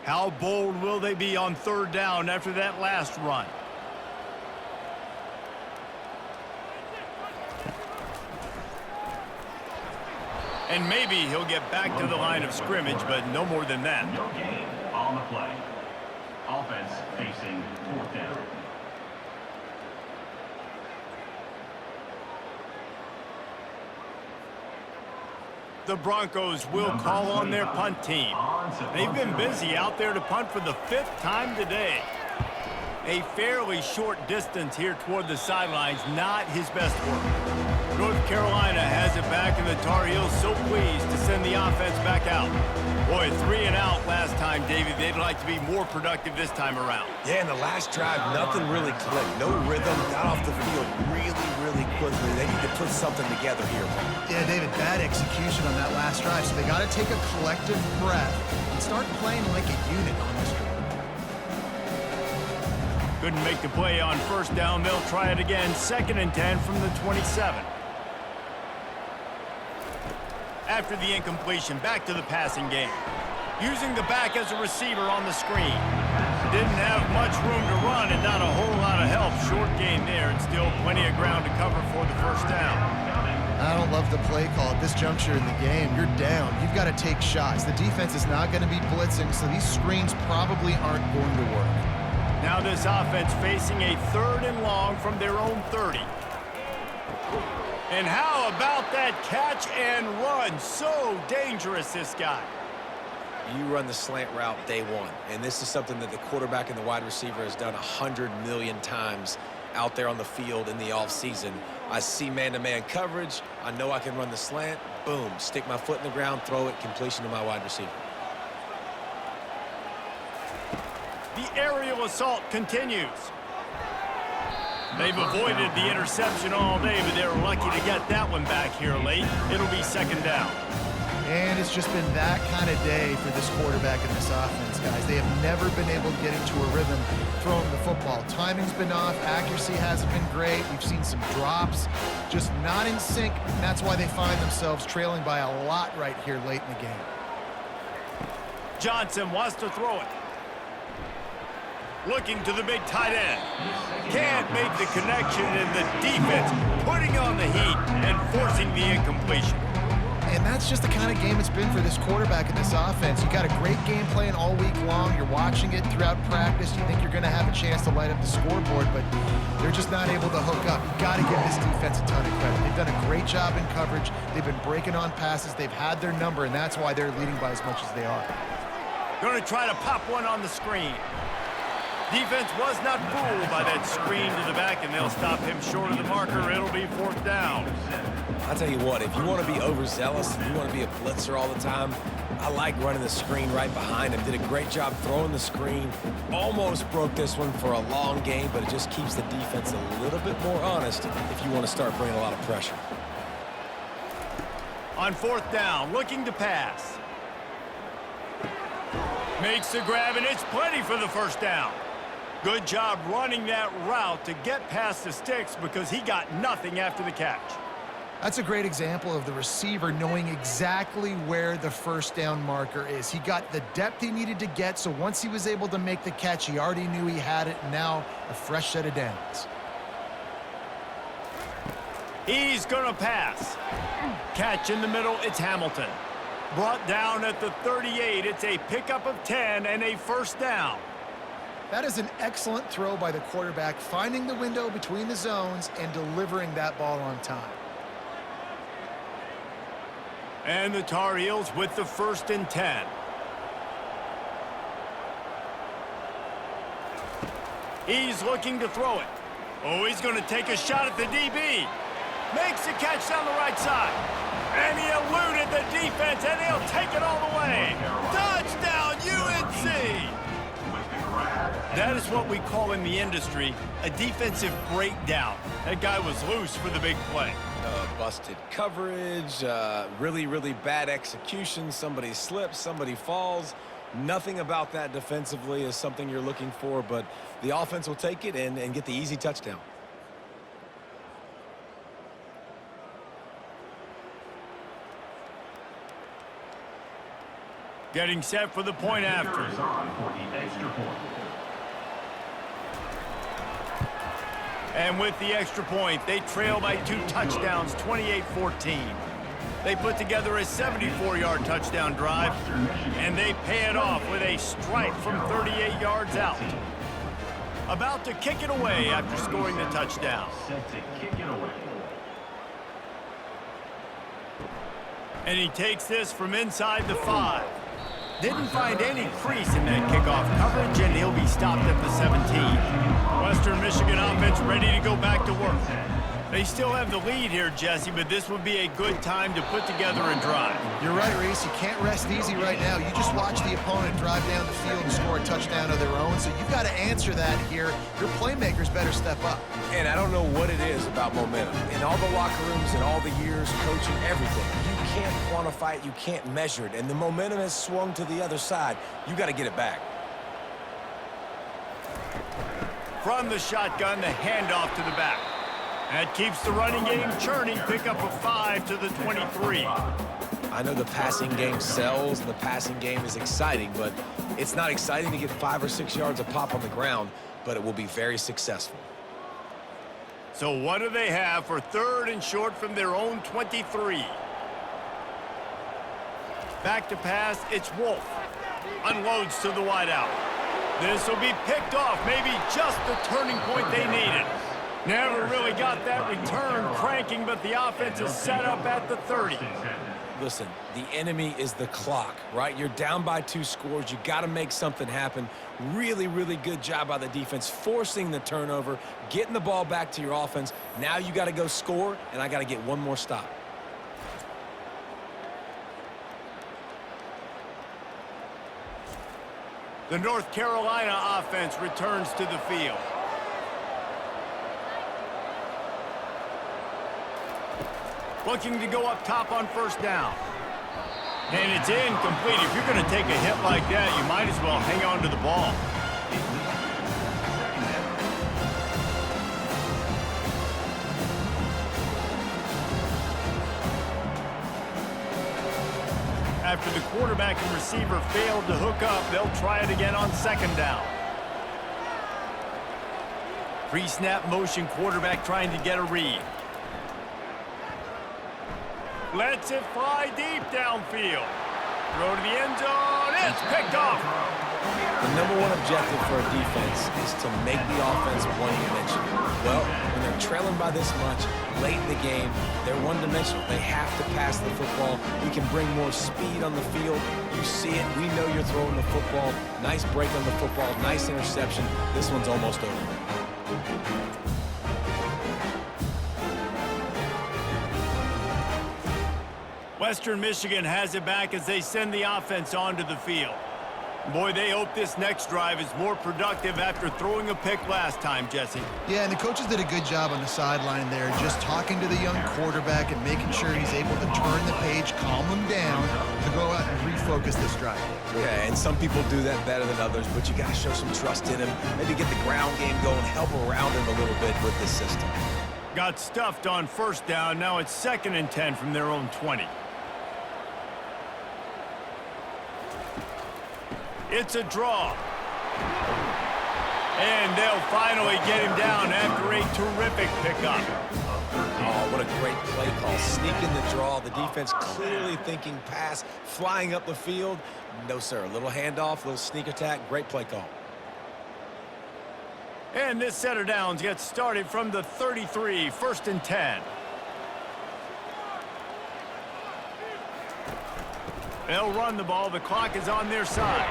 How bold will they be on third down after that last run? And maybe he'll get back to the line of scrimmage, but no more than that. No gain on the play. Offense facing fourth down. The Broncos will call on their punt team. They've been busy out there to punt for the 5th time today. A fairly short distance here toward the sidelines, not his best work. North Carolina has it back, and the Tar Heels so pleased to send the offense back out. Boy, 3 and out last time, David. They'd like to be more productive this time around. Yeah, in the last drive, nothing really clicked. No rhythm, got off the field really quickly. They need to put something together here. Yeah, David, bad execution on that last drive, so they got to take a collective breath and start playing like a unit on this drive. Couldn't make the play on first down. They'll try it again. 2nd and 10 from the 27. After the incompletion, back to the passing game. Using the back as a receiver on the screen. Didn't have much room to run and not a whole lot of help. Short gain there and still plenty of ground to cover for the first down. I don't love the play call at this juncture in the game. You're down. You've got to take shots. The defense is not going to be blitzing, so these screens probably aren't going to work. Now this offense facing a 3rd and long from their own 30. And how about that catch and run? So dangerous, this guy. You run the slant route day one, and this is something that the quarterback and the wide receiver has done 100 million times out there on the field in the offseason. I see man-to-man coverage. I know I can run the slant. Boom, stick my foot in the ground, throw it, completion to my wide receiver. The aerial assault continues. They've avoided the interception all day, but they're lucky to get that one back here late. It'll be 2nd down. And it's just been that kind of day for this quarterback and this offense, guys. They have never been able to get into a rhythm throwing the football. Timing's been off. Accuracy hasn't been great. We've seen some drops, just not in sync. And that's why they find themselves trailing by a lot right here late in the game. Johnson wants to throw it. Looking to the big tight end. Can't make the connection, and the defense putting on the heat and forcing the incompletion. And that's just the kind of game it's been for this quarterback and this offense. You got a great game plan all week long. You're watching it throughout practice. You think you're going to have a chance to light up the scoreboard, but they're just not able to hook up. You got to give this defense a ton of credit. They've done a great job in coverage. They've been breaking on passes. They've had their number, and that's why they're leading by as much as they are. Going to try to pop one on the screen. Defense was not fooled by that screen to the back, and they'll stop him short of the marker. It'll be 4th down. I'll tell you what, if you want to be overzealous, if you want to be a blitzer all the time, I like running the screen right behind him. Did a great job throwing the screen. Almost broke this one for a long game, but it just keeps the defense a little bit more honest if you want to start bringing a lot of pressure. On 4th down, looking to pass. Makes the grab, and it's plenty for the first down. Good job running that route to get past the sticks because he got nothing after the catch. That's a great example of the receiver knowing exactly where the first down marker is. He got the depth he needed to get, so once he was able to make the catch, he already knew he had it, and now a fresh set of downs. He's going to pass. Catch in the middle, it's Hamilton. Brought down at the 38. It's a pickup of 10 and a first down. That is an excellent throw by the quarterback, finding the window between the zones and delivering that ball on time. And the Tar Heels with the 1st and 10. He's looking to throw it. Oh, he's going to take a shot at the DB. Makes a catch down the right side. And he eluded the defense, and he'll take it all the way. Touchdown, UNC! That is what we call in the industry a defensive breakdown. That guy was loose for the big play. Busted coverage, really, really bad execution. Somebody slips, somebody falls. Nothing about that defensively is something you're looking for, but the offense will take it and get the easy touchdown. Getting set for the point after. And with the extra point, they trail by 2 touchdowns, 28-14. They put together a 74-yard touchdown drive, and they pay it off with a strike from 38 yards out. About to kick it away after scoring the touchdown. And he takes this from inside the 5. Didn't find any crease in that kickoff coverage, and he'll be stopped at the 17. Western Michigan offense ready to go back to work. They still have the lead here, Jesse, but this would be a good time to put together a drive. You're right, Reese. You can't rest easy right now. You just watch the opponent drive down the field and score a touchdown of their own, so you've got to answer that here. Your playmakers better step up. And I don't know what it is about momentum. In all the locker rooms, in all the years, coaching, everything, you can't quantify it, you can't measure it, and the momentum has swung to the other side. You got to get it back. From the shotgun, the handoff to the back. That keeps the running game churning. Pick up a 5 to the 23. I know the passing game sells, and the passing game is exciting, but it's not exciting to get 5 or 6 yards of pop on the ground, but it will be very successful. So what do they have for 3rd and short from their own 23? Back to pass, it's Wolf. Unloads to the wideout. This will be picked off, maybe just the turning point they needed. Never really got that return cranking, but the offense is set up at the 30. Listen, the enemy is the clock, right? You're down by 2 scores. You got to make something happen. Really, really good job by the defense, forcing the turnover, getting the ball back to your offense. Now you got to go score, and I got to get one more stop. The North Carolina offense returns to the field. Looking to go up top on 1st down. And it's incomplete. If you're going to take a hit like that, you might as well hang on to the ball. After the quarterback and receiver failed to hook up, they'll try it again on 2nd down. Pre-snap motion, quarterback trying to get a read. Lets it fly deep downfield. Throw to the end zone. It's picked off. The #1 objective for a defense is to make the offense one-dimensional. Well, when they're trailing by this much, late in the game, they're one-dimensional. They have to pass the football. We can bring more speed on the field. You see it. We know you're throwing the football. Nice break on the football. Nice interception. This one's almost over. Western Michigan has it back as they send the offense onto the field. Boy, they hope this next drive is more productive after throwing a pick last time, Jesse. Yeah, and the coaches did a good job on the sideline there, just talking to the young quarterback and making sure he's able to turn the page, calm him down, to go out and refocus this drive. Yeah, and some people do that better than others, but you got to show some trust in him. Maybe get the ground game going, help around him a little bit with this system. Got stuffed on 1st down. Now it's 2nd and 10 from their own 20. It's a draw. And they'll finally get him down after a terrific pickup. Oh, Oh, what a great play call. Sneaking the draw. The defense clearly thinking pass, flying up the field. No, sir. A little handoff, little sneak attack. Great play call. And this set of downs gets started from the 33, 1st and 10. They'll run the ball. The clock is on their side.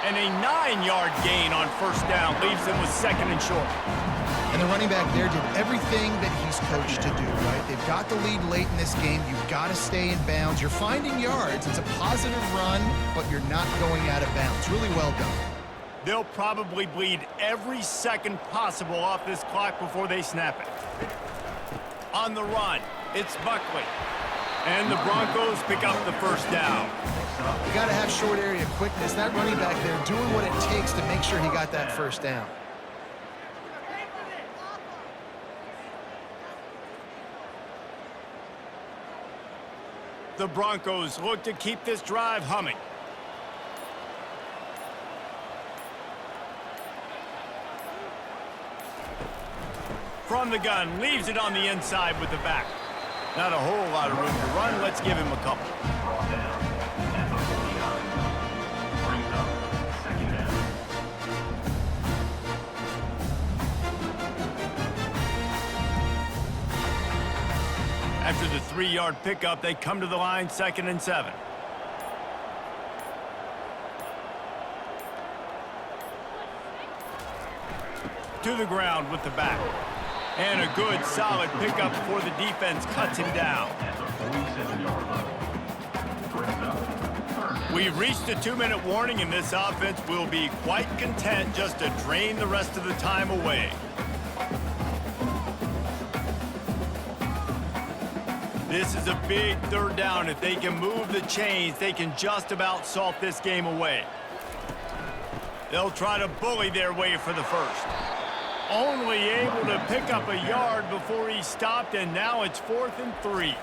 And a 9-yard gain on 1st down leaves them with 2nd and short. And the running back there did everything that he's coached to do, right? They've got the lead late in this game. You've got to stay in bounds. You're finding yards. It's a positive run, but you're not going out of bounds. Really well done. They'll probably bleed every second possible off this clock before they snap it. On the run, it's Buckley. And the Broncos pick up the 1st down. You got to have short area quickness. That running back there doing what it takes to make sure he got that 1st down. The Broncos look to keep this drive humming. From the gun, leaves it on the inside with the back. Not a whole lot of room to run. Let's give him a couple. After the 3-yard pickup, they come to the line, 2nd and 7. To the ground with the back. And a good, solid pickup before the defense cuts him down. We've reached a 2-minute warning, and this offense will be quite content just to drain the rest of the time away. This is a big 3rd down. If they can move the chains, they can just about salt this game away. They'll try to bully their way for the 1st. Only able to pick up a yard before he stopped, and now it's 4th and 3.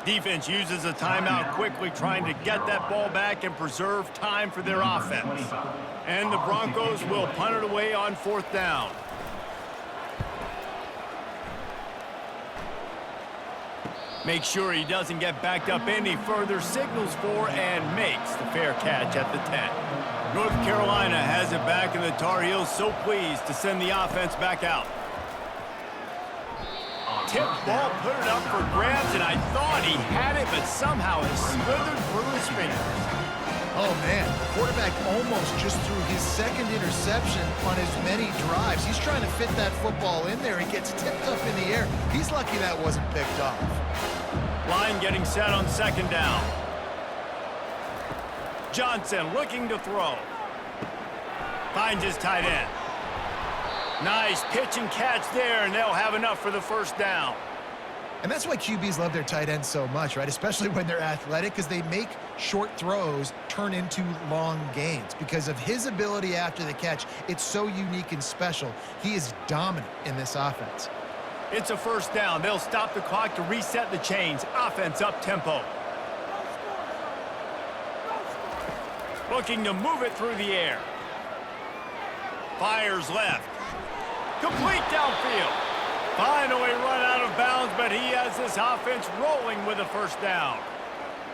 Defense uses a timeout quickly, trying to get that ball back and preserve time for their offense. And the Broncos will punt it away on 4th down. Make sure he doesn't get backed up any further, signals for and makes the fair catch at the 10. North Carolina has it back, and the Tar Heels so pleased to send the offense back out. Tip ball, put it up for grabs, and I thought he had it, but somehow it slithered through his fingers. Oh, man. The quarterback almost just threw his 2nd interception on as many drives. He's trying to fit that football in there. It gets tipped up in the air. He's lucky that wasn't picked off. Line getting set on 2nd down. Johnson looking to throw. Finds his tight end. Nice pitch and catch there, and they'll have enough for the 1st down. And that's why QBs love their tight ends so much, right? Especially when they're athletic, because they make short throws turn into long gains. Because of his ability after the catch, it's so unique and special. He is dominant in this offense. It's a 1st down. They'll stop the clock to reset the chains. Offense up tempo. Looking to move it through the air. Fires left. Complete downfield. Finally run out of bounds, but he has this offense rolling with a 1st down.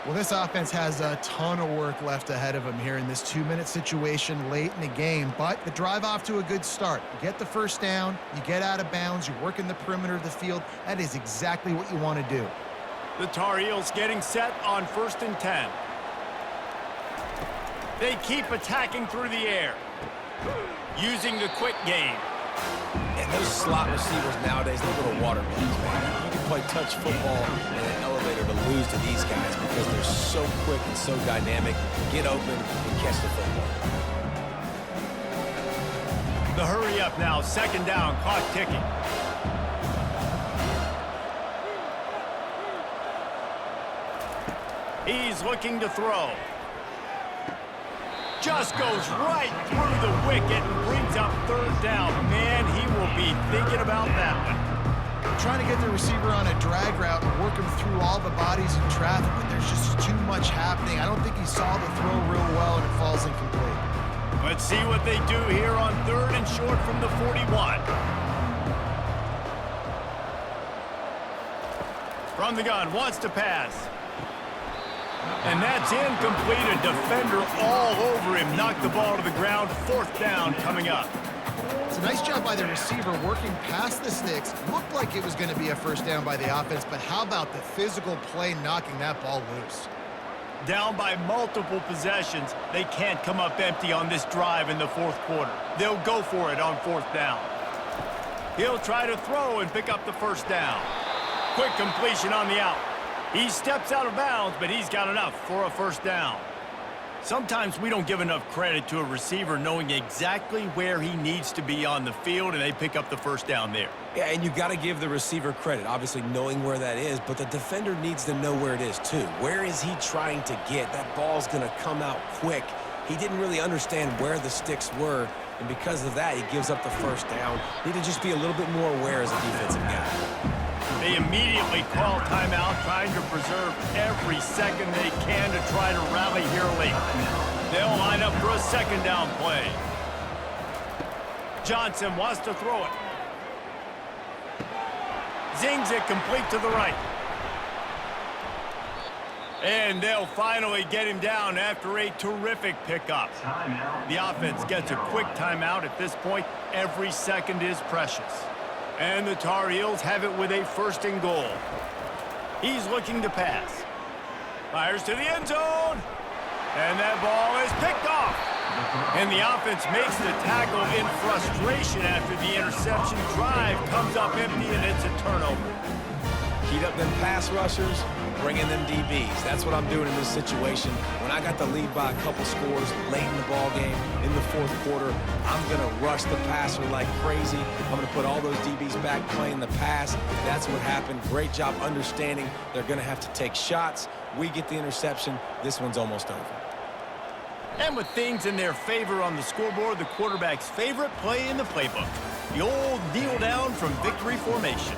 Well, this offense has a ton of work left ahead of them here in this 2-minute situation late in the game, but the drive off to a good start. You get the 1st down, you get out of bounds, you work in the perimeter of the field. That is exactly what you want to do. The Tar Heels getting set on 1st and 10. They keep attacking through the air, using the quick game. And those slot receivers nowadays, they're little water bugs, man. You can play touch football in an elevator to lose to these guys because they're so quick and so dynamic. Get open and catch the football. The hurry up now, 2nd down, clock ticking. He's looking to throw. Just goes right through the wicket and brings up 3rd down. Man, he will be thinking about that one. Trying to get the receiver on a drag route and work him through all the bodies in traffic, but there's just too much happening. I don't think he saw the throw real well, and it falls incomplete. Let's see what they do here on 3rd and short from the 41. From the gun, wants to pass. And that's incomplete. A defender all over him. Knocked the ball to the ground. 4th down coming up. It's a nice job by the receiver working past the sticks. Looked like it was going to be a first down by the offense, but how about the physical play knocking that ball loose? Down by multiple possessions. They can't come up empty on this drive in the 4th quarter. They'll go for it on 4th down. He'll try to throw and pick up the 1st down. Quick completion on the out. He steps out of bounds, but he's got enough for a 1st down. Sometimes we don't give enough credit to a receiver knowing exactly where he needs to be on the field, and they pick up the 1st down there. Yeah, and you got to give the receiver credit, obviously knowing where that is, but the defender needs to know where it is too. Where is he trying to get? That ball's going to come out quick. He didn't really understand where the sticks were, and because of that, he gives up the 1st down. Need to just be a little bit more aware as a defensive guy. They immediately call timeout, trying to preserve every second they can to try to rally here late. They'll line up for a 2nd down play. Johnson wants to throw it. Zings it complete to the right. And they'll finally get him down after a terrific pickup. The offense gets a quick timeout at this point. Every second is precious. And the Tar Heels have it with a 1st and goal. He's looking to pass. Fires to the end zone. And that ball is picked off. And the offense makes the tackle in frustration after the interception. Drive comes up empty, and it's a turnover. Heat up them pass rushers, bring in them DBs. That's what I'm doing in this situation. When I got the lead by a couple scores late in the ball game, in the 4th quarter, I'm going to rush the passer like crazy. I'm going to put all those DBs back playing the pass. That's what happened. Great job understanding they're going to have to take shots. We get the interception. This one's almost over. And with things in their favor on the scoreboard, the quarterback's favorite play in the playbook. The old kneel down from victory formation.